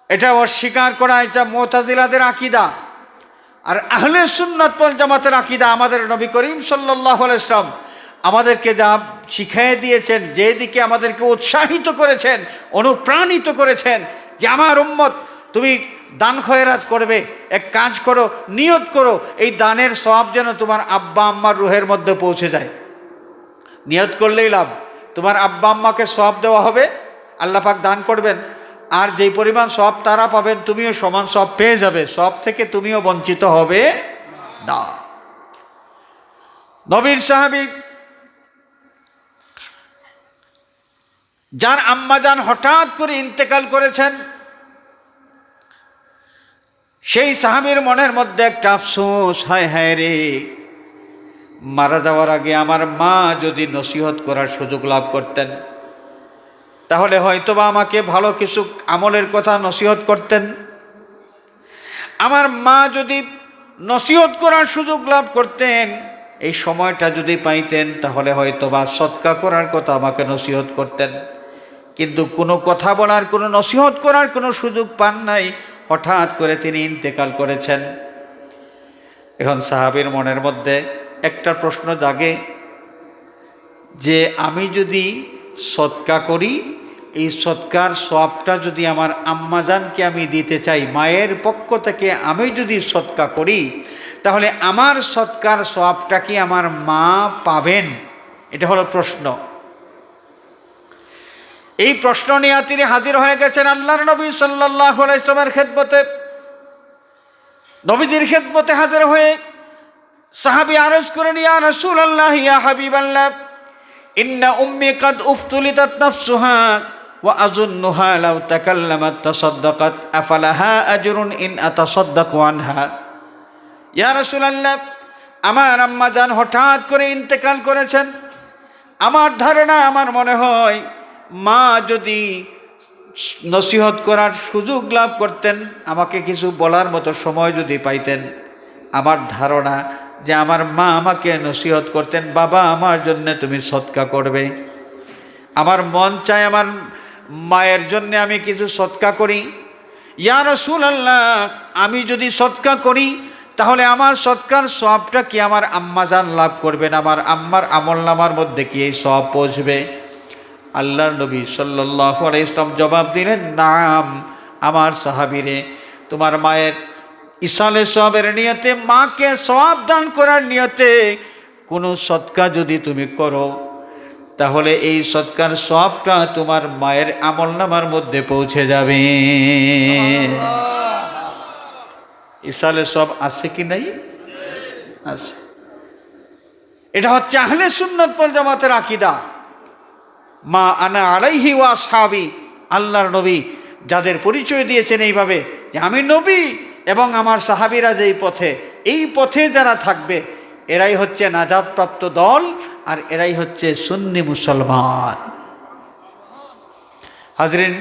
এটা অস্বীকার করা, এটা মুতাজিলাদের আকীদা। আর আহলে সুন্নাত ওয়াল জামাতের আকীদা, আমাদের নবী করিম সাল্লাল্লাহু আলাইহি ওয়াসাল্লাম আমাদেরকে যা শিখিয়ে দিয়েছেন, যেদিকে আমাদেরকে উৎসাহিত করেছেন, অনুপ্রাণিত করেছেন যে আমার উম্মত তুমি দান খয়রাত করবে, এক কাজ করো, নিয়ত করো, এই দানের সওয়াব যেন তোমার আব্বা আম্মার রুহের মধ্যে পৌঁছে যায়। নিয়ত করলেই লাভ। তোমার আব্বা আম্মাকে সওয়াব দেওয়া হবে, আল্লাহ পাক দান করবেন, আর যেই পরিমাণ সওয়াব তারা পাবেন তুমিও সমান সওয়াব পেয়ে যাবে, সওয়াব থেকে তুমিও বঞ্চিত হবে না। নবীর সাহাবী যার আম্মাজান হঠাৎ করে ইন্তেকাল করেছেন, সেই সাহাবীর মনের মধ্যে একটা আফসোস, হায় হায় রে, মারা যাওয়ার আগে আমার মা যদি নসিহত করার সুযোগ লাভ করতেন, তাহলে হয়তোবা আমাকে ভালো কিছু আমলের কথা নসিহত করতেন। আমার মা যদি নসিহত করার সুযোগ লাভ করতেন, এই সময়টা যদি পাইতেন, তাহলে হয়তোবা সদকা করার কথা আমাকে নসিহত করতেন। কিন্তু কোনো কথা বলার, কোনো নসিহত করার কোনো সুযোগ পান নাই। হঠাৎ করে তিনি ইন্তেকাল করেছেন। এখন সাহাবীর মনের মধ্যে একটা প্রশ্ন জাগে যে আমি যদি সদকা করি, এই সদকার সওয়াবটা যদি আমার আম্মাজানকে আমি দিতে চাই, মায়ের পক্ষ থেকে আমি যদি সদকা করি, তাহলে আমার সদকার সওয়াবটা কি আমার মা পাবেন? এটা হলো প্রশ্ন। এই প্রশ্ন নিয়ে তিনি হাজির হয়ে গেছেন আল্লাহর নবী সাল্লাল্লাহু আলাইহি ওয়াসাল্লামের খেদমতে। নবীজির খেদমতে হাজির হয়ে সাহাবী আরজ করেন, ইয়া রাসূলুল্লাহ, ইয়া হাবিবাল্লাহ, ইন্না উম্মি কাদ উফতুলিতাত নাফসুহা ওয়া আযুন্নুহা লাউ তাকাল্লামাত তাসাদ্দাকাত আফালাহা আজরুন ইন আতাসাদ্দাকু আনহা। ইয়া রাসূলুল্লাহ, আমার আম্মা জান হঠাৎ করে ইন্তেকাল করেছেন। আমার ধারণা, আমার মনে হয় মা যদি নসিহত করার সুযোগ লাভ করতেন, আমাকে কিছু বলার মতো সময় যদি পাইতেন, আমার ধারণা যে আমার মা আমাকে নসিহত করতেন, বাবা আমার জন্য তুমি সদকা করবে। আমার মন চায় আমার মায়ের জন্য আমি কিছু সদকা করি। ইয়া রাসূলুল্লাহ, আমি যদি সদকা করি, তাহলে আমার সদকার সওয়াবটা কি আমার আম্মাজান লাভ করবেন? আমার আম্মার আমলনামার মধ্যে কি এই সওয়াব পৌঁছবে? আল্লাহর নবী সাল্লাল্লাহু আলাইহি ওয়াসাল্লাম জবাব দিলেন, নাম, আমার সাহাবীরে, তোমার মায়ের ইসালে সওয়াবের নিয়তে, মাকে সওয়াব দান করার নিয়তে কোনো সদকা যদি তুমি করো, তাহলে এই সদকার সওয়াবটা তোমার মায়ের আমলনামার মধ্যে পৌঁছে যাবে। ইসালে সওয়াব আছে কি নাই? আছে। এটা হচ্ছে আহলে সুন্নাত ওয়াল জামাতের আকীদা। মা আনা আলাইহি ওয়া আসহাবি, আল্লাহর নবী যাদের পরিচয় দিয়েছেন এইভাবে যে আমি নবী এবং আমার সাহাবীরা যেই পথে, এই পথে যারা থাকবে এরাই হচ্ছে নাজাতপ্রাপ্ত দল, আর এরাই হচ্ছে সুন্নি মুসলমান। হাজরিন,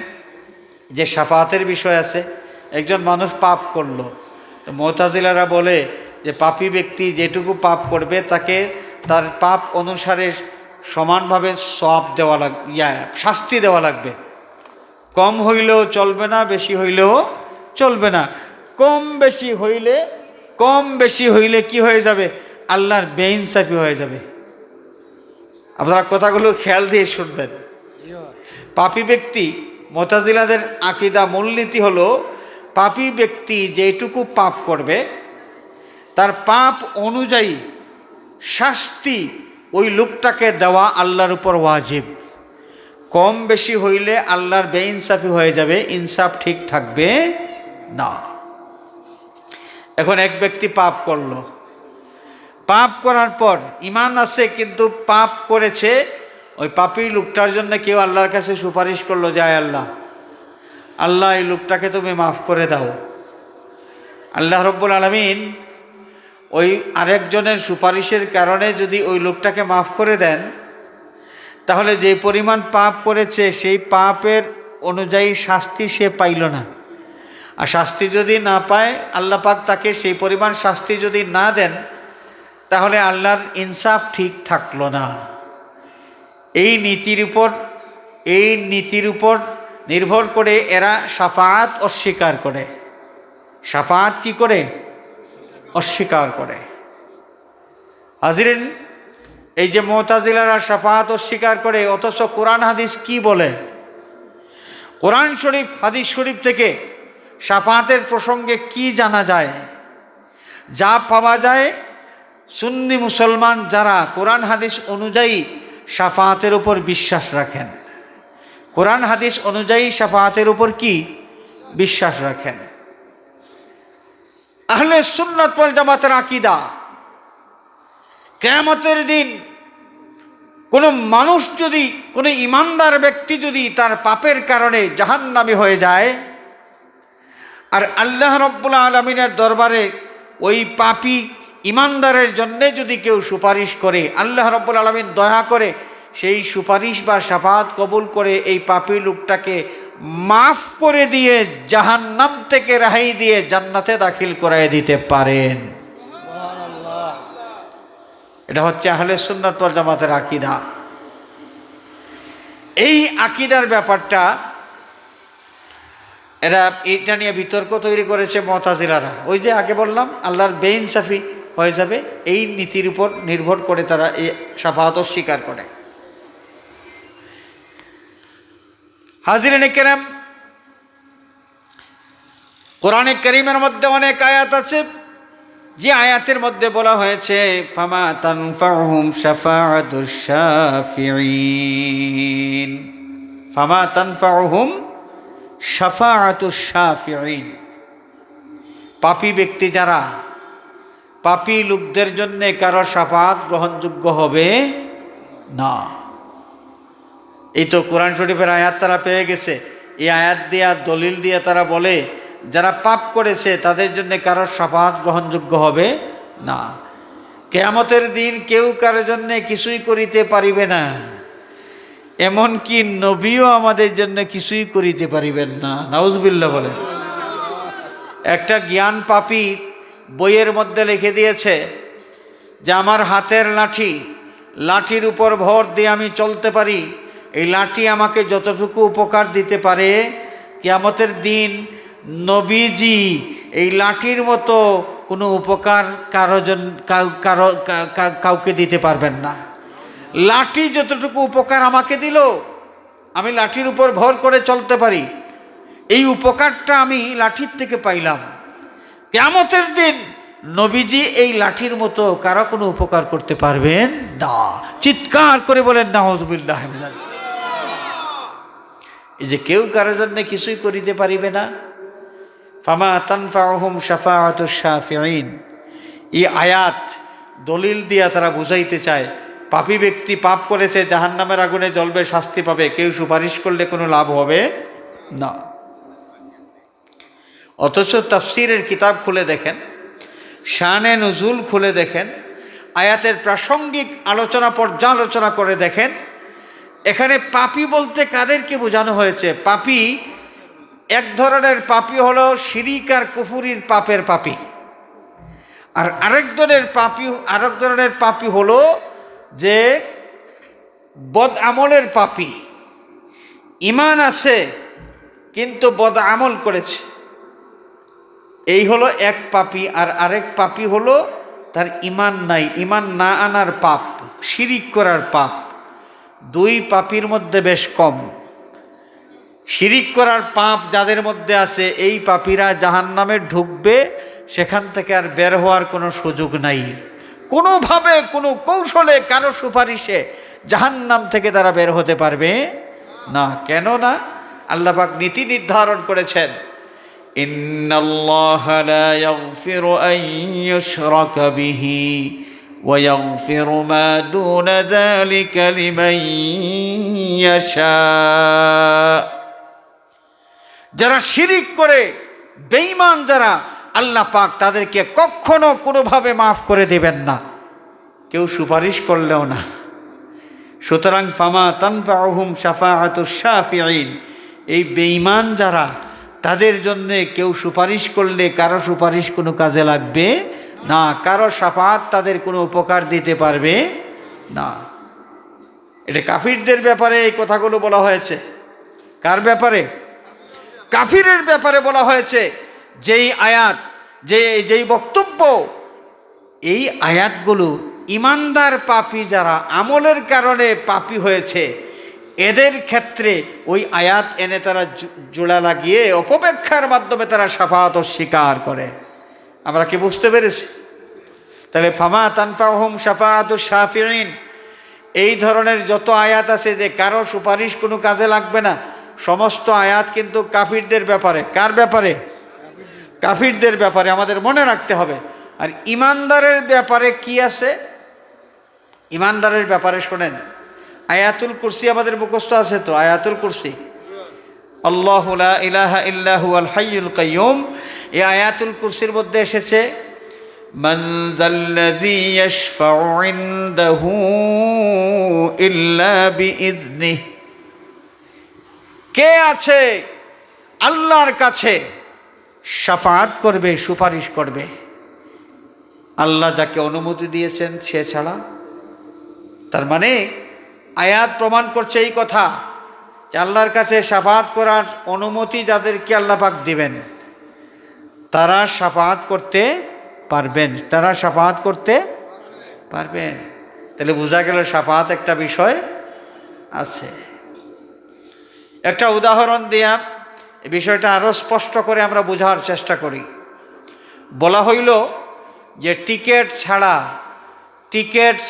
যে শাফাআতের বিষয় আছে, একজন মানুষ পাপ করলো, তো মুতাজিলারা বলে যে পাপী ব্যক্তি যেটুকু পাপ করবে তাকে তার পাপ অনুসারে সমানভাবে সওয়াব দেওয়া লাগবে, শাস্তি দেওয়া লাগবে। কম হইলেও চলবে না, বেশি হইলেও চলবে না। কম বেশি হইলে কি হয়ে যাবে? আল্লাহর বেইনসাফি হয়ে যাবে। আপনারা কথাগুলো খেয়াল দিয়ে শুনবেন। পাপী ব্যক্তি, মুতাজিলাদের আকীদা, মূলনীতি হলো পাপী ব্যক্তি যেটুকু পাপ করবে তার পাপ অনুযায়ী শাস্তি ওই লোকটাকে দেওয়া আল্লাহর উপর ওয়াজিব। কম বেশি হইলে আল্লাহর বেইনসাফি হয়ে যাবে, ইনসাফ ঠিক থাকবে না। এখন এক ব্যক্তি পাপ করলো, পাপ করার পর ঈমান আছে কিন্তু পাপ করেছে, ওই পাপী লোকটার জন্য কেউ আল্লাহর কাছে সুপারিশ করলো, যায় আল্লাহ, আল্লাহ এই লোকটাকে তুমি মাফ করে দাও। আল্লাহ রব্বুল আলামিন ওই আরেকজনের সুপারিশের কারণে যদি ওই লোকটাকে মাফ করে দেন, তাহলে যে পরিমাণ পাপ করেছে সেই পাপের অনুযায়ী শাস্তি সে পাইল না। আর শাস্তি যদি না পায়, আল্লাহ পাক তাকে সেই পরিমাণ শাস্তি যদি না দেন, তাহলে আল্লাহর ইনসাফ ঠিক থাকলো না। এই নীতির উপর নির্ভর করে এরা শাফাআত অস্বীকার করে। শাফাআত কি করে? অস্বীকার করে। হাজরিন, এই যে মুতাজিলারা শাফাআত অস্বীকার করে, অথচ কোরআন হাদিস কি বলে? কোরআন শরীফ, হাদিস শরীফ থেকে শাফাআতের প্রসঙ্গে কি জানা যায়? যা পাওয়া যায়, সুন্নি মুসলমান যারা কোরআন হাদিস অনুযায়ী শাফাআতের উপর বিশ্বাস রাখেন, কোরআন হাদিস অনুযায়ী শাফাআতের উপর কি বিশ্বাস রাখেন। আহলে সুন্নাত ওয়াল জামাতের আকীদা, কিয়ামতের দিন কোনো মানুষ যদি, কোনো ঈমানদার ব্যক্তি যদি তার পাপের কারণে জাহান্নামী হয়ে যায়, আর আল্লাহ রব্বুল আলামিনের দরবারে ওই পাপী ইমানদারের জন্যে যদি কেউ সুপারিশ করে, আল্লাহ রব্বুল আলামিন দয়া করে সেই সুপারিশ বা শাফাআত কবুল করে এই পাপী লোকটাকে মাফ করে দিয়ে জাহান্নাম থেকে রেহাই দিয়ে জান্নাতে দাখিল করায় দিতে পারেন। এটা হচ্ছে আহলে সুন্নাত ওয়াল জামাতের আকীদা। এই আকীদার ব্যাপারটা এরা এটা নিয়ে বিতর্ক তৈরি করেছে মুতাজিলারা। ওই যে আগে বললাম আল্লাহর বেইনসাফি হয়ে যাবে, এই নীতির উপর নির্ভর করে তারা এই শাফাআত অস্বীকার করে। হাজিরিনে কেরাম, কোরআনে কারীমের মধ্যে অনেক আয়াত আছে যে আয়াতের মধ্যে বলা হয়েছে ফামা তানফাউহুম শাফাআতুশ শাফিঈন, ফামা তানফাউহুম শাফাআতুশ শাফিঈন। পাপী ব্যক্তি যারা, পাপী লোকদের জন্য কারো শাফাআত গ্রহণযোগ্য হবে না। এই তো কোরআন শরীফের আয়াত তারা পেয়ে গেছে, এই আয়াত দিয়া দলিল দিয়ে তারা বলে যারা পাপ করেছে তাদের জন্য কারো শাফাআত গ্রহণযোগ্য হবে না। কিয়ামতের দিন কেউ কারোর জন্য কিছুই করিতে পারিবে না, এমনকি নবীও আমাদের জন্য কিছুই করিতে পারিবেন না। নাউজুবিল্লাহ বলেন। একটা জ্ঞান পাপী বইয়ের মধ্যে লিখে দিয়েছে যে আমার হাতের লাঠি, লাঠির উপর ভর দিয়ে আমি চলতে পারি, এই লাঠি আমাকে যতটুকু উপকার দিতে পারে কিয়ামতের দিন নবীজি এই লাঠির মতো কোনো উপকার কাউকে দিতে পারবেন না। লাঠি যতটুকু উপকার আমাকে দিল, আমি লাঠির উপর ভর করে চলতে পারি, এই উপকারটা আমি লাঠির থেকে পাইলাম। কিয়ামতের দিন নবীজি এই লাঠির মতো কারো কোনো উপকার করতে পারবেন না। চিৎকার করে বলেন নাউযুবিল্লাহ। এই যে কেউ কারোর জন্য কিছুই করিতে পারিবে না, ফামা তানফাউহুম শাফাআতুশ শাফিঈন, এই আয়াত দলিল দিয়া তারা বুঝাইতে চায় পাপী ব্যক্তি পাপ করেছে, জাহান্নামের আগুনে জ্বলবে, শাস্তি পাবে, কেউ সুপারিশ করলে কোনো লাভ হবে না। অথচ তাফসীরের কিতাব খুলে দেখেন, শানে নুজুল খুলে দেখেন, আয়াতের প্রাসঙ্গিক আলোচনা পর্যালোচনা করে দেখেন, এখানে পাপী বলতে কাদেরকে বোঝানো হয়েছে? পাপী এক ধরনের পাপী হলো শিরিক আর কুফুরির পাপের পাপী, আর আরেক ধরনের পাপী হলো যে বদ আমলের পাপী। ঈমান আছে কিন্তু বদ আমল করেছে, এই হলো এক পাপী। আর আরেক পাপী হলো তার ঈমান নাই, ঈমান না আনার পাপ, শিরিক করার পাপ। দুই পাপীর মধ্যে বেশ কম। শিরিক করার পাপ যাদের মধ্যে আছে এই পাপীরা জাহান্নামে ঢুকবে, সেখান থেকে আর বের হওয়ার কোনো সুযোগ নাই। কোনোভাবে কোনো কৌশলে কারো সুপারিশে জাহান্নাম থেকে তারা বের হতে পারবে না। কেন না? আল্লাহ পাক নীতি নির্ধারণ করেছেন, ইন্নাল্লাহা লা ইয়াগফিরু আন ইউশরাকা বিহি ওয়া ইয়াগফিরু মা দুনা যালিকা লিমান ইয়াশা। যারা শিরিক করে, বেঈমান যারা, আল্লাহ পাক তাদেরকে কখনো কোনোভাবে মাফ করে দেবেন না, কেউ সুপারিশ করলেও না। সুতরাং ফামা তানফাউহুম শাফাআতুশ শাফিঈন, এই বেঈমান যারা, তাদের জন্য কেউ সুপারিশ করলে কারো সুপারিশ কোনো কাজে লাগবে না, কারো শাফাআত তাদের কোনো উপকার দিতে পারবে না। এটা কাফিরদের ব্যাপারে এই কথাগুলো বলা হয়েছে। কার ব্যাপারে? কাফিরের ব্যাপারে বলা হয়েছে। যেই আয়াত, যেই বক্তব্য, এই আয়াতগুলো ইমানদার পাপী যারা আমলের কারণে পাপী হয়েছে এদের ক্ষেত্রে ওই আয়াত এনে তারা জোড়া লাগিয়ে অপব্যাখ্যার মাধ্যমে তারা শাফাআত অস্বীকার করে। আমরা কি বুঝতে পেরেছি? তাহলে ফামা তানফাউহুম শাফাআতুশ শাফিঈন, এই ধরনের যত আয়াত আছে যে কারো সুপারিশ কোনো কাজে লাগবে না, সমস্ত আয়াত কিন্তু কাফিরদের ব্যাপারে। কার ব্যাপারে? কাফিরদের ব্যাপারে। আমাদের মনে রাখতে হবে। আর ইমানদারের ব্যাপারে কি আছে? ইমানদারের ব্যাপারে শোনেন, আয়াতুল কুরসি আমাদের মুখস্থ আছে তো? আয়াতুল কুরসি আল্লাহু লা ইলাহা ইল্লা হুয়াল হাইয়ুল কাইয়ুম। এই আয়াতুল কুরসির মধ্যে এসেছে মান যাল্লাযী ইয়াশফাউ ইনদাহু ইল্লা বিইযনিহি, কে আছে আল্লাহর কাছে শাফাআত করবে, সুপারিশ করবে, আল্লাহ যাকে অনুমতি দিয়েছেন সে ছাড়া। তার মানে আয়াত প্রমাণ করছে এই কথা যে আল্লাহর কাছে শাফাআত করার অনুমতি যাদেরকে আল্লাহ পাক দিবেন তারা শাফাআত করতে পারবেন, তারা শাফাআত করতে পারবেন। তাহলে বোঝা গেল শাফাআত একটা বিষয় আছে। একটা উদাহরণ দিয়া এই বিষয়টা আরও স্পষ্ট করে আমরা বোঝার চেষ্টা করি। বলা হইল যে টিকিট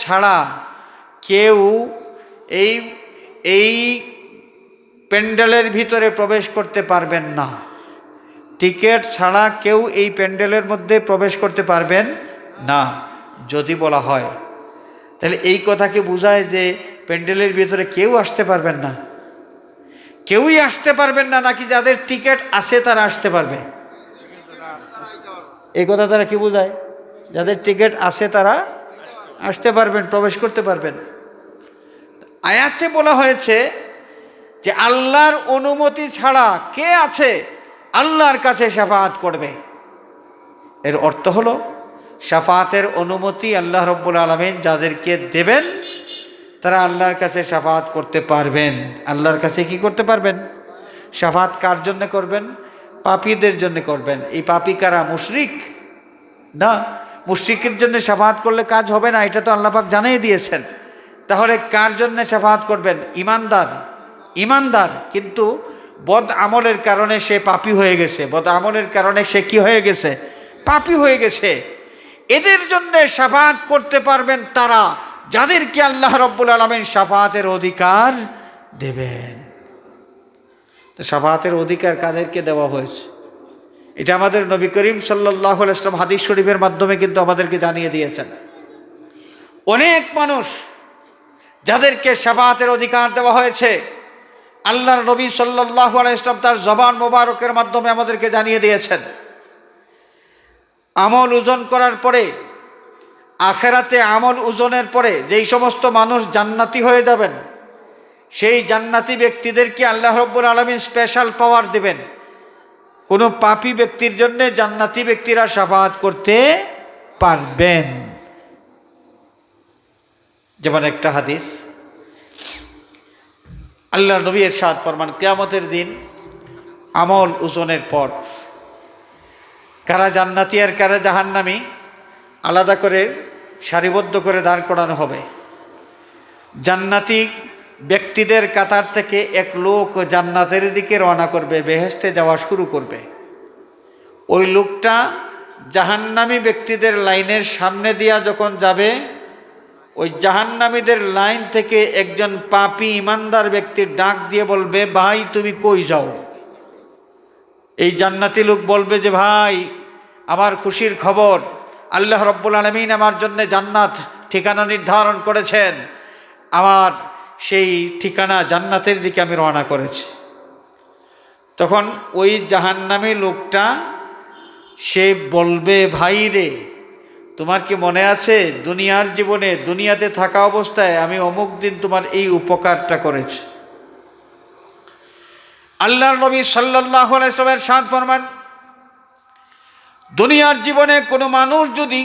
ছাড়া কেউ এই প্যান্ডেলের ভিতরে প্রবেশ করতে পারবেন না। টিকিট ছাড়া কেউ এই প্যান্ডেলের মধ্যে প্রবেশ করতে পারবেন না যদি বলা হয়, তাহলে এই কথা কি বোঝায় যে প্যান্ডেলের ভিতরে কেউ আসতে পারবেন না? কেউই আসতে পারবেন না, নাকি যাদের টিকিট আছে তারা আসতে পারবে? এই কথা তারা কি বোঝায়? যাদের টিকিট আছে তারা আসতে পারবেন, প্রবেশ করতে পারবেন। আয়াতে বলা হয়েছে যে আল্লাহর অনুমতি ছাড়া কে আছে আল্লাহর কাছে শাফাআত করবে। এর অর্থ হলো শাফাআতের অনুমতি আল্লাহ রাব্বুল আলামিন যাদেরকে দেবেন তারা আল্লাহর কাছে শাফাআত করতে পারবেন। আল্লাহর কাছে কি করতে পারবেন? শাফাআত কার জন্য করবেন? পাপীদের জন্য করবেন। এই পাপী কারা? মুশরিক না, মুশরিকের জন্য শাফাআত করলে কাজ হবে না, এটা তো আল্লাহ পাক জানিয়ে দিয়েছেন। তাহলে কার জন্য শাফাআত করবেন? ইমানদার, কিন্তু বদ আমলের কারণে সে পাপী হয়ে গেছে, বদ আমলের কারণে সে কি হয়ে গেছে? পাপী হয়ে গেছে। এদের জন্য শাফাআত করতে পারবেন তারা যাদেরকে আল্লাহ রাব্বুল আলামিন শাফাআতের অধিকার দেবেন। তো শাফাআতের অধিকার কাদেরকে দেওয়া হয়েছে এটা আমাদের নবী করিম সাল্লাল্লাহু আলাইহি ওয়াসাল্লাম হাদিস শরীফের মাধ্যমে কিন্তু আমাদেরকে জানিয়ে দিয়েছেন। অনেক মানুষ যাদেরকে শাফাআতের অধিকার দেওয়া হয়েছে আল্লাহর নবী সাল্লাল্লাহু আলাইহি ওয়াসাল্লাম তার জবান মোবারকের মাধ্যমে আমাদেরকে জানিয়ে দিয়েছেন। আমল ওজন করার পরে, আখেরাতে আমল ওজনের পরে যেই সমস্ত মানুষ জান্নাতি হয়ে যাবেন সেই জান্নাতি ব্যক্তিদেরকে আল্লাহ রাব্বুল আলামিন স্পেশাল পাওয়ার দেবেন। কোনো পাপী ব্যক্তির জন্য জান্নাতি ব্যক্তিরা শাফাআত করতে পারবেন। যেমন একটা হাদিস আল্লাহ নবী ইরশাদ ফরমান, কিয়ামতের দিন আমল ওজনের পর কারা জান্নাতি আর কারা জাহান্নামী আলাদা করে সারিবদ্ধ করে দাঁড় করানো হবে। জান্নাতি ব্যক্তিদের কাতার থেকে এক লোক জান্নাতের দিকে রওনা করবে, বেহেশতে যাওয়া শুরু করবে। ওই লোকটা জাহান্নামী ব্যক্তিদের লাইনের সামনে দিয়া যখন যাবে, ওই জাহান্নামীদের লাইন থেকে একজন পাপী ইমানদার ব্যক্তির ডাক দিয়ে বলবে, ভাই তুমি কই যাও? এই জান্নাতি লোক বলবে যে, ভাই আমার খুশির খবর, আল্লাহ রাব্বুল আলামিন আমার জন্য জান্নাত ঠিকানা নির্ধারণ করেছেন, আমার সেই ঠিকানা জান্নাতের দিকে আমি রওনা করেছি। তখন ওই জাহান্নামী লোকটা সে বলবে, ভাই রে তোমার কি মনে আছে দুনিয়ার জীবনে, দুনিয়াতে থাকা অবস্থায় আমি অমুক দিন তোমার এই উপকারটা করেছি। আল্লাহর নবী সাল্লাল্লাহু আলাইহি ওয়াসাল্লামের ইরশাদ ফরমান, দুনিয়ার জীবনে কোনো মানুষ যদি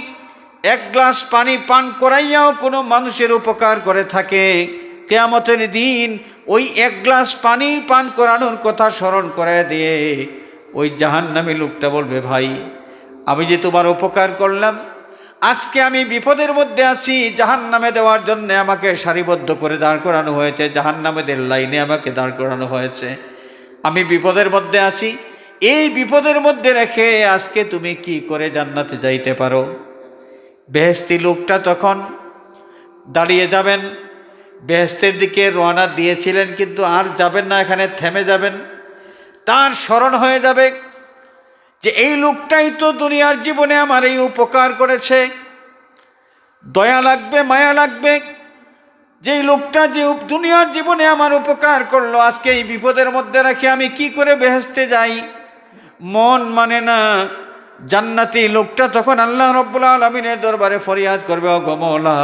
এক গ্লাস পানি পান করাইয়াও কোনো মানুষের উপকার করে থাকে, কিয়ামতের দিন ওই এক গ্লাস পানি পান করানোর কথা স্মরণ করে দিয়ে ওই জাহান্নামী লোকটা বলবে, ভাই আমি যে তোমার উপকার করলাম, আজকে আমি বিপদের মধ্যে আছি, জাহান্নামে দেওয়ার জন্য আমাকে সারিবদ্ধ করে দাঁড় করানো হয়েছে, জাহান্নামেদের লাইনে আমাকে দাঁড় করানো হয়েছে, আমি বিপদের মধ্যে আছি, এই বিপদের মধ্যে রেখে আজকে তুমি কি করে জান্নাতে যাইতে পারো? বেহেশতি লোকটা তখন দাঁড়িয়ে যাবেন, বেহেশতের দিকে রওনা দিয়েছিলেন কিন্তু আর যাবেন না, এখানে থেমে যাবেন। তার স্মরণ হয়ে যাবে যে এই লোকটাই তো দুনিয়ার জীবনে আমার এই উপকার করেছে। দয়া লাগবে, মায়া লাগবে, যেই লোকটা যে দুনিয়ার জীবনে আমার উপকার করলো, আজকে এই বিপদের মধ্যে রাখি আমি কি করে বেহেশতে যাই? মন মানে না। জান্নাতি লোকটা তখন আল্লাহ রাব্বুল আলামিনের দরবারে ফরিয়াদ করবে, ও গো মওলা,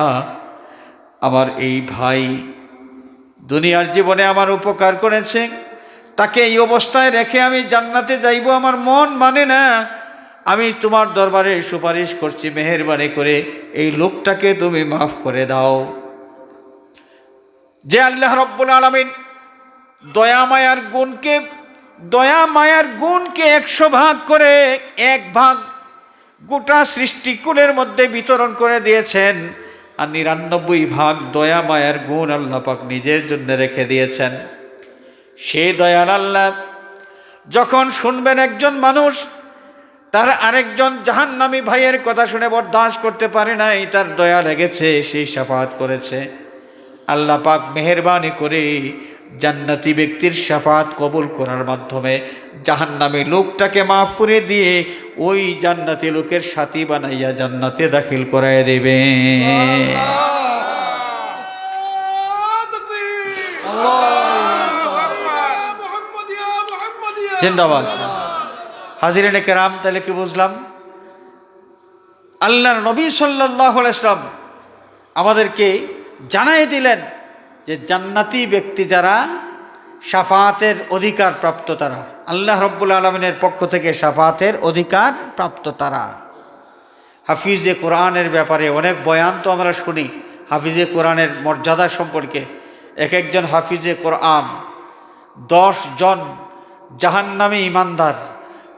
আমার এই ভাই দুনিয়ার জীবনে আমার উপকার করেছে, তাকে এই অবস্থায় রেখে আমি জান্নাতে যাইব, আমার মন মানে না। আমি তোমার দরবারে সুপারিশ করছি, মেহেরবানি করে এই লোকটাকে তুমি মাফ করে দাও। যে আল্লাহ রাব্বুল আলামিন দয়া মায়ার গুণকে 100 ভাগ করে 1 ভাগ গোটা সৃষ্টিকুলের মধ্যে বিতরণ করে দিয়েছেন, আর 99 ভাগ দয়া মায়ার গুণ আল্লাহ পাক নিজের জন্য রেখে দিয়েছেন। সেই দয়াল আল্লাহ যখন শুনবেন একজন মানুষ তার আরেকজন জাহান্নামী ভাইয়ের কথা শুনে বরদাস্ত করতে পারে নাই, তার দয়া লেগেছে, সেই শাফাআত করেছে, আল্লাহ পাক মেহেরবানি করে জান্নাতি ব্যক্তির শাফাআত কবুল করার মাধ্যমে জাহান্নামী লোকটাকে মাফ করে দিয়ে ওই জান্নাতি লোকের সাথী বানাইয়া জান্নাতে দাখিল করায় দেবে। জিন্দাবাদ। হাজিরিনে কেরাম, তাহলে কি বুঝলাম? আল্লাহর নবী সাল্লাল্লাহু আলাইহি ওয়াসাল্লাম আমাদেরকে জানাই দিলেন যে জান্নাতি ব্যক্তি যারা শাফাআতের অধিকার প্রাপ্ত, তারা আল্লাহ রাব্বুল আলামিনের পক্ষ থেকে শাফাআতের অধিকার প্রাপ্ত তারা। হাফিজে কোরআনের ব্যাপারে অনেক বয়ান তো আমরা শুনি হাফিজে কোরআনের মর্যাদা সম্পর্কে। এক একজন হাফিজে কোরআন 10 জন জাহান্নামী ইমানদার,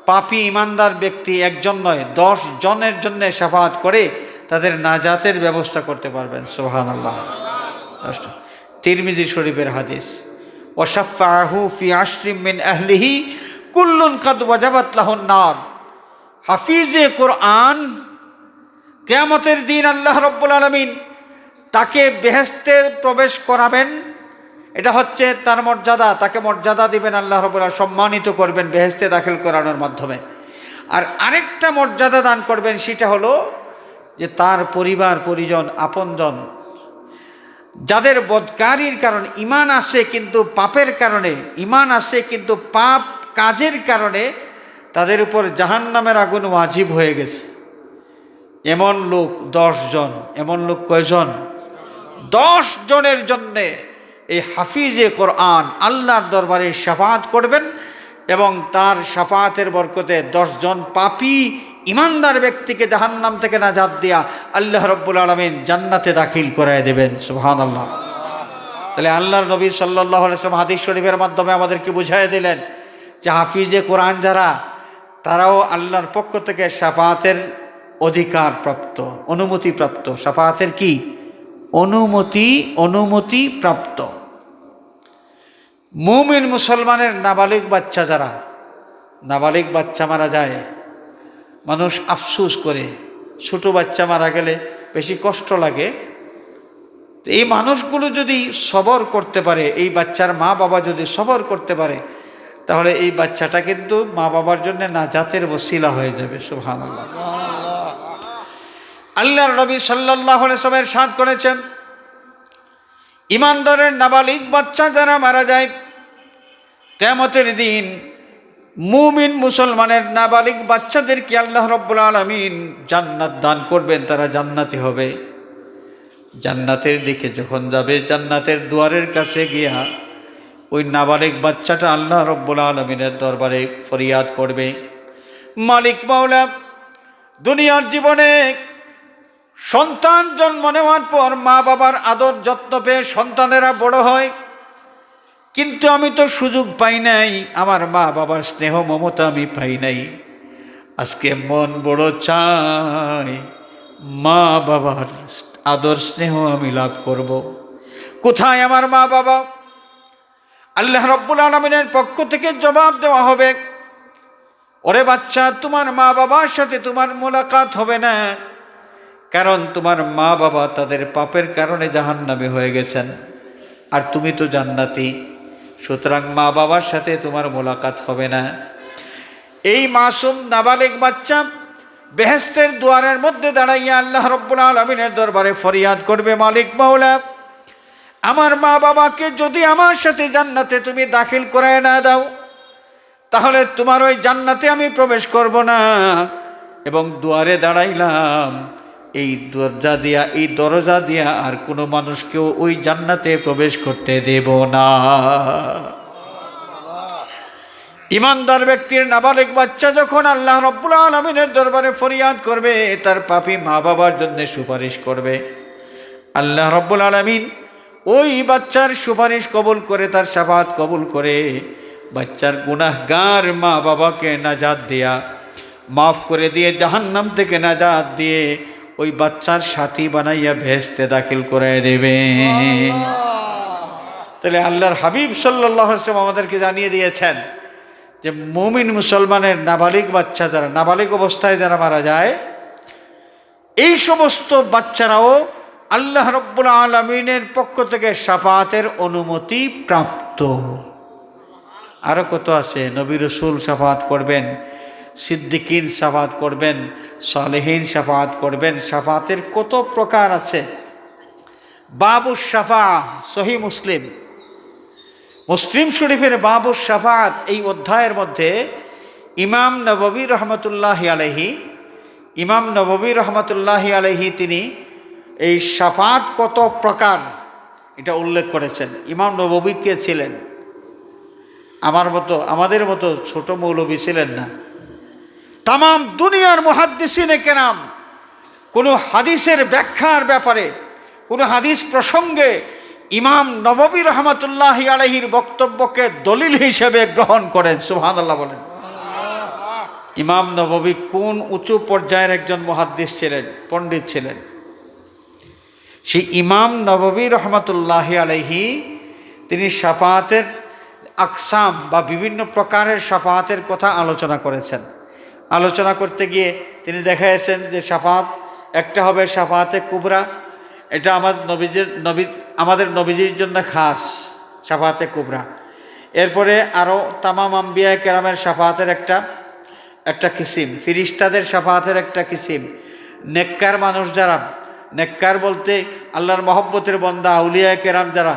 পাপী ইমানদার ব্যক্তি একজন নয় 10 জনের জন্য শাফাআত করে তাদের নাজাতের ব্যবস্থা করতে পারবেন। সুবহানাল্লাহ। তিরমিজি শরীফের হাদিস, ওয়াশাফাহু ফি আশরিম মিন আহলিহি কুল্লুন কাদ ওয়াজাবাত লাহুন নার। হাফিজে কোরআন কিয়ামতের দিন আল্লাহ রাব্বুল আলামিন তাকে বেহেশতে প্রবেশ করাবেন, এটা হচ্ছে তার মর্যাদা, তাকে মর্যাদা দিবেন আল্লাহ রাব্বুল আলামিন, সম্মানিত করবেন বেহেশতে দাখিল করানোর মাধ্যমে। আর আরেকটা মর্যাদা দান করবেন, সেটা হলো যে তার পরিবার পরিজন আপনজন যাদের বদকারির কারণে ঈমান আসে কিন্তু পাপের কারণে, ঈমান আসে কিন্তু পাপ কাজের কারণে তাদের উপর জাহান্নামের আগুন ওয়াজিব হয়ে গেছে, এমন লোক 10 জন। এমন লোক কয়জন? 10 জনের জন্যে এই হাফিজে কোরআন আল্লাহর দরবারে শাফাআত করবেন এবং তার শাফাআতের বরকতে 10 জন পাপী ইমানদার ব্যক্তিকে জাহান্নাম থেকে নাজাত দিয়া আল্লাহ রাব্বুল আলামিন জান্নাতে দাখিল করায় দেবেন। সুবহানাল্লাহ। তাহলে আল্লাহর নবী সাল্লাল্লাহু আলাইহি ওয়াসাল্লাম হাদিস শরীফের মাধ্যমে আমাদেরকে বুঝাই দিলেন যে হাফিজে কোরআন যারা, তারাও আল্লাহর পক্ষ থেকে শাফাআতের অধিকার প্রাপ্ত, অনুমতি প্রাপ্ত। শাফাআতের কি? অনুমতি প্রাপ্ত। মুমিন মুসলমানের নাবালিগ বাচ্চা যারা, নাবালিগ বাচ্চা মারা যায়, মানুষ আফসোস করে, ছোট বাচ্চা মারা গেলে বেশি কষ্ট লাগে। এই মানুষগুলো যদি সবর করতে পারে, এই বাচ্চার মা বাবা যদি সবর করতে পারে, তাহলে এই বাচ্চাটা কিন্তু মা বাবার জন্য নাজাতের ওসিলা হয়ে যাবে। সুবহানাল্লাহ। আল্লাহর নবী সাল্লাল্লাহু আলাইহি ওয়াসাল্লাম ইরশাদ করেছেন, ইমানদারের নাবালিগ বাচ্চা যারা মারা যায়, কিয়ামতের দিন মুমিন মুসলমানের নাবালিগ বাচ্চাদেরকে আল্লাহ রাব্বুল আলামিন জান্নাত দান করবেন, তারা জান্নাতি হবে। জান্নাতের দিকে যখন যাবে, জান্নাতের দুয়ারের কাছে গিয়া ওই নাবালিগ বাচ্চাটা আল্লাহ রাব্বুল আলামিনের দরবারে ফরিয়াদ করবে, মালিক মাওলা, দুনিয়ার জীবনে সন্তান জন্ম নেওয়ার পর মা বাবার আদর যত্ন পেয়ে সন্তানেরা বড় হয়, কিন্তু আমি তো সুযোগ পাই নাই, আমার মা বাবার স্নেহ মমতা আমি পাই নাই। আজকে মন বড় চাই মা বাবার আদর স্নেহ আমি লাভ করব। কোথায় আমার মা বাবা? আল্লাহ রাব্বুল আলামিনের পক্ষ থেকে জবাব দেওয়া হবে, ওরে বাচ্চা, তোমার মা বাবার সাথে তোমার মোলাকাত হবে না, কারণ তোমার মা বাবা তাদের পাপের কারণে জাহান্নামী হয়ে গেছেন, আর তুমি তো জান্নাতি, সুতরাং মা বাবার সাথে তোমার মোলাকাত হবে না। এই মাসুম নাবালিগ বাচ্চা বেহেশতের দুয়ারের মধ্যে দাঁড়াইয়া আল্লাহ রাব্বুল আলামিনের দরবারে ফরিয়াদ করবে, মালিক মাওলা, আমার মা বাবাকে যদি আমার সাথে জান্নাতে তুমি দাখিল করায় না দাও, তাহলে তোমার ওই জান্নাতে আমি প্রবেশ করব না। এবং দুয়ারে দাঁড়াইলাম, এই দরজা দিয়া আর কোনো মানুষকেও ওই জান্নাতে প্রবেশ করতে দেব না। ইমানদার ব্যক্তির নাবালিগ বাচ্চা যখন আল্লাহ রাব্বুল আলামিনের দরবারে ফরিয়াদ করবে, তার পাপী মা বাবার জন্য সুপারিশ করবে, আল্লাহ রাব্বুল আলামিন ওই বাচ্চার সুপারিশ কবুল করে, তার শাফাআত কবুল করে বাচ্চার গুনাহগার মা বাবাকে নাজাত দেয়া, মাফ করে দিয়ে জাহান্নাম থেকে নাজাত দিয়ে ওই বাচ্চার সাথী বানাইয়া ভেস্তে দাখিল করে দেবে। তাহলে আল্লাহর হাবিব সাল্লাল্লাহু আলাইহি ওয়াসাল্লাম আমাদেরকে জানিয়ে দিয়েছেন যে মুমিন মুসলমানের নাবালিগ বাচ্চা যারা, নাবালিগ অবস্থায় যারা মারা যায়, এই সমস্ত বাচ্চারাও আল্লাহ রাব্বুল আলামিনের পক্ষ থেকে শাফাআতের অনুমতি প্রাপ্ত। আরও কত আছে, নবী রাসূল শাফাআত করবেন, সিদ্দিকিন শাফাআত করবেন, সালেহিন শাফাআত করবেন। শাফাআতের কত প্রকার আছে। বাবুস শাফাআ, সহিহ মুসলিম, মুসলিম শরীফের বাবুস শাফাআত, এই অধ্যায়ের মধ্যে ইমাম নববী রহমতুল্লাহি আলাইহি তিনি এই শাফাআত কত প্রকার এটা উল্লেখ করেছেন। ইমাম নববী কে ছিলেন? আমাদের মতো ছোট মৌলবী ছিলেন না। তামাম দুনিয়ার মুহাদ্দিসিনে কেরাম কোনো হাদিসের ব্যাখ্যার ব্যাপারে, কোনো হাদিস প্রসঙ্গে ইমাম নববী রহমতুল্লাহি আলাইহির বক্তব্যকে দলিল হিসেবে গ্রহণ করেন। সুবহানাল্লাহ বলেন। ইমাম নববী কোন উঁচু পর্যায়ের একজন মুহাদ্দিস ছিলেন, পণ্ডিত ছিলেন। সেই ইমাম নববী রহমতুল্লাহি আলাইহি তিনি শাফাআতের আকসাম বা বিভিন্ন প্রকারের শাফাআতের কথা আলোচনা করেছেন। আলোচনা করতে গিয়ে তিনি দেখাইছেন যে শাফাআত একটা হবে শাফাআতে কুবরা, এটা আমাদের নবীজির জন্য খাস শাফাআতে কুবরা। এরপরে আরও তামাম আম্বিয়া কেরামের শাফাআতের একটা কিসিম, ফিরিস্তাদের শাফাআতের একটা কিসিম, নেককার মানুষ যারা, নেককার বলতে আল্লাহর মহব্বতের বন্দা আউলিয়া কেরাম যারা,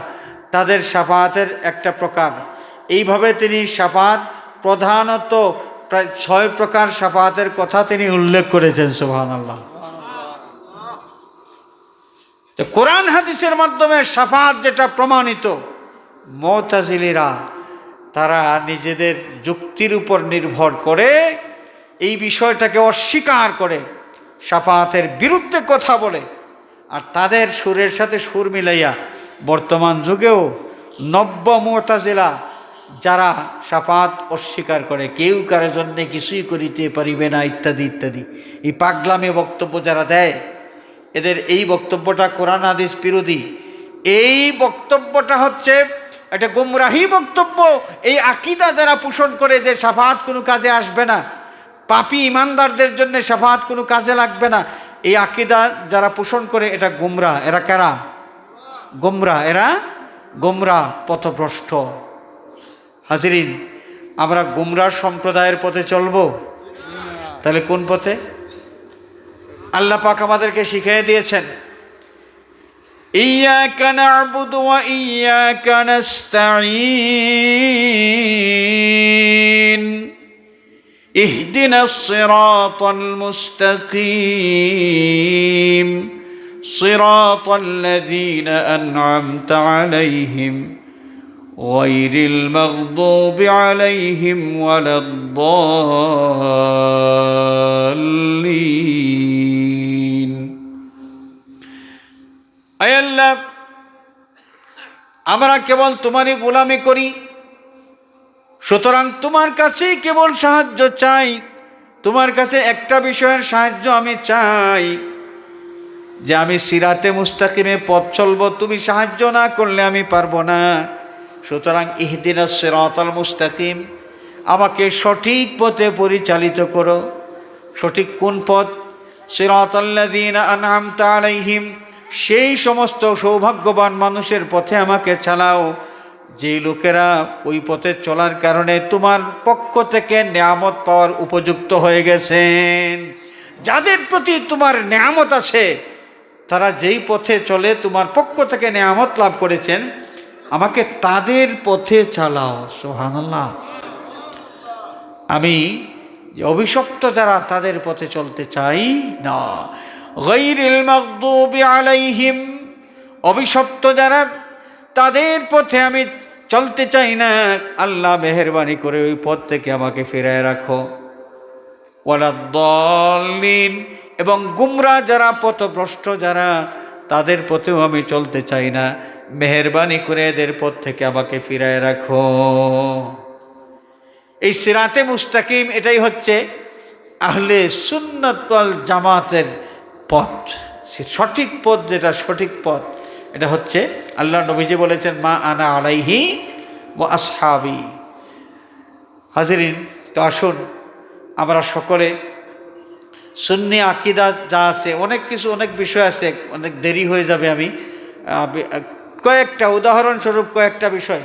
তাদের শাফাআতের একটা প্রকার। এইভাবে তিনি শাফাআত প্রধানত প্রায় 6 প্রকার শাফাআতের কথা তিনি উল্লেখ করেছেন। সুবহানাল্লাহ। তো কোরআন হাদিসের মাধ্যমে শাফাআত যেটা প্রমাণিত, মুতাজিলিরা তারা নিজেদের যুক্তির উপর নির্ভর করে এই বিষয়টাকে অস্বীকার করে শাফাআতের বিরুদ্ধে কথা বলে, আর তাদের সুরের সাথে সুর মিলাইয়া বর্তমান যুগেও নব্য মুতাজিলা যারা শাফাআত অস্বীকার করে, কেউ কারো জন্য কিছুই করিতে পারিবে না ইত্যাদি ইত্যাদি, এই পাগলামে বক্তব্য যারা দেয়, এদের এই বক্তব্যটা কোরআন হাদিস বিরোধী। এই বক্তব্যটা হচ্ছে একটা গুমরাহি বক্তব্য। এই আকীদা যারা পোষণ করে যে শাফাআত কোনো কাজে আসবে না, পাপী ইমানদারদের জন্য শাফাআত কোনো কাজে লাগবে না, এই আকীদা যারা পোষণ করে এটা গুমরাহ। এরা কারা? গুমরাহ, এরা গুমরাহ, পথভ্রষ্ট। হাজিরিন, আমরা গুমরাহ সম্প্রদায়ের পথে চলবো? তাহলে কোন পথে? আল্লাহ পাক আমাদেরকে শিখিয়ে দিয়েছেন, ইয়্যাকা না'বুদু ওয়া ইয়্যাকা নাস্তাঈন ইহদিনাস সিরাতাল মুস্তাকিম সিরাতাল লাযীনা আন'আমতা আলাইহিম গায়রিল মাগদুবি আলাইহিম ওয়ালাদ-দাল্লিন। আয় আল্লাহ, আমরা কেবল তোমারই গোলামি করি, সুতরাং তোমার কাছেই কেবল সাহায্য চাই। তোমার কাছে একটা বিষয়ের সাহায্য আমি চাই, যে আমি সিরাতে মুস্তাকিমে পথ চলবো, তুমি সাহায্য না করলে আমি পারবো না। সুতরাং ইহদিনাস সিরাতাল মুস্তাকিম, আমাকে সঠিক পথে পরিচালিত করো। সঠিক কোন পথ? সিরাতাল্লাযীনা আন'আমতা আলাইহিম, সেই সমস্ত সৌভাগ্যবান মানুষের পথে আমাকে চালাও, যেই লোকেরা ওই পথে চলার কারণে তোমার পক্ষ থেকে নেয়ামত পাওয়ার উপযুক্ত হয়ে গেছেন। যাদের প্রতি তোমার নেয়ামত আছে, তারা যেই পথে চলে তোমার পক্ষ থেকে নেয়ামত লাভ করেছেন, আমাকে তাদের পথে চালাও। সুবহানাল্লাহ। আমি অভিশপ্ত যারা তাদের পথে চলতে চাই না। গায়রিল মাগদুবি আলাইহিম, অভিশপ্ত যারা তাদের পথে আমি চলতে চাই না। আল্লাহ মেহেরবানি করে ওই পথ থেকে আমাকে ফিরায় রাখো। ওয়ালাদ-দাল্লিন, এবং গুমরা যারা, পথভ্রষ্ট যারা, তাদের পথেও আমি চলতে চাই না। মেহেরবানি করে এদের পথ থেকে আমাকে ফিরায় রাখো। এই সিরাতে মুস্তাকিম, এটাই হচ্ছে আহলে সুন্নাত ওয়াল জামাতের পথ। সঠিক পথ, যেটা সঠিক পথ, এটা হচ্ছে আল্লাহ নবীজি বলেছেন, মা আনা আলাইহি ওয়া আসহাবি। হাজিরিন, তো আসুন আমরা সকলে সুন্নি আকিদা যা আছে, অনেক কিছু, অনেক বিষয় আছে, অনেক দেরি হয়ে যাবে। আমি কয়েকটা উদাহরণস্বরূপ কয়েকটা বিষয়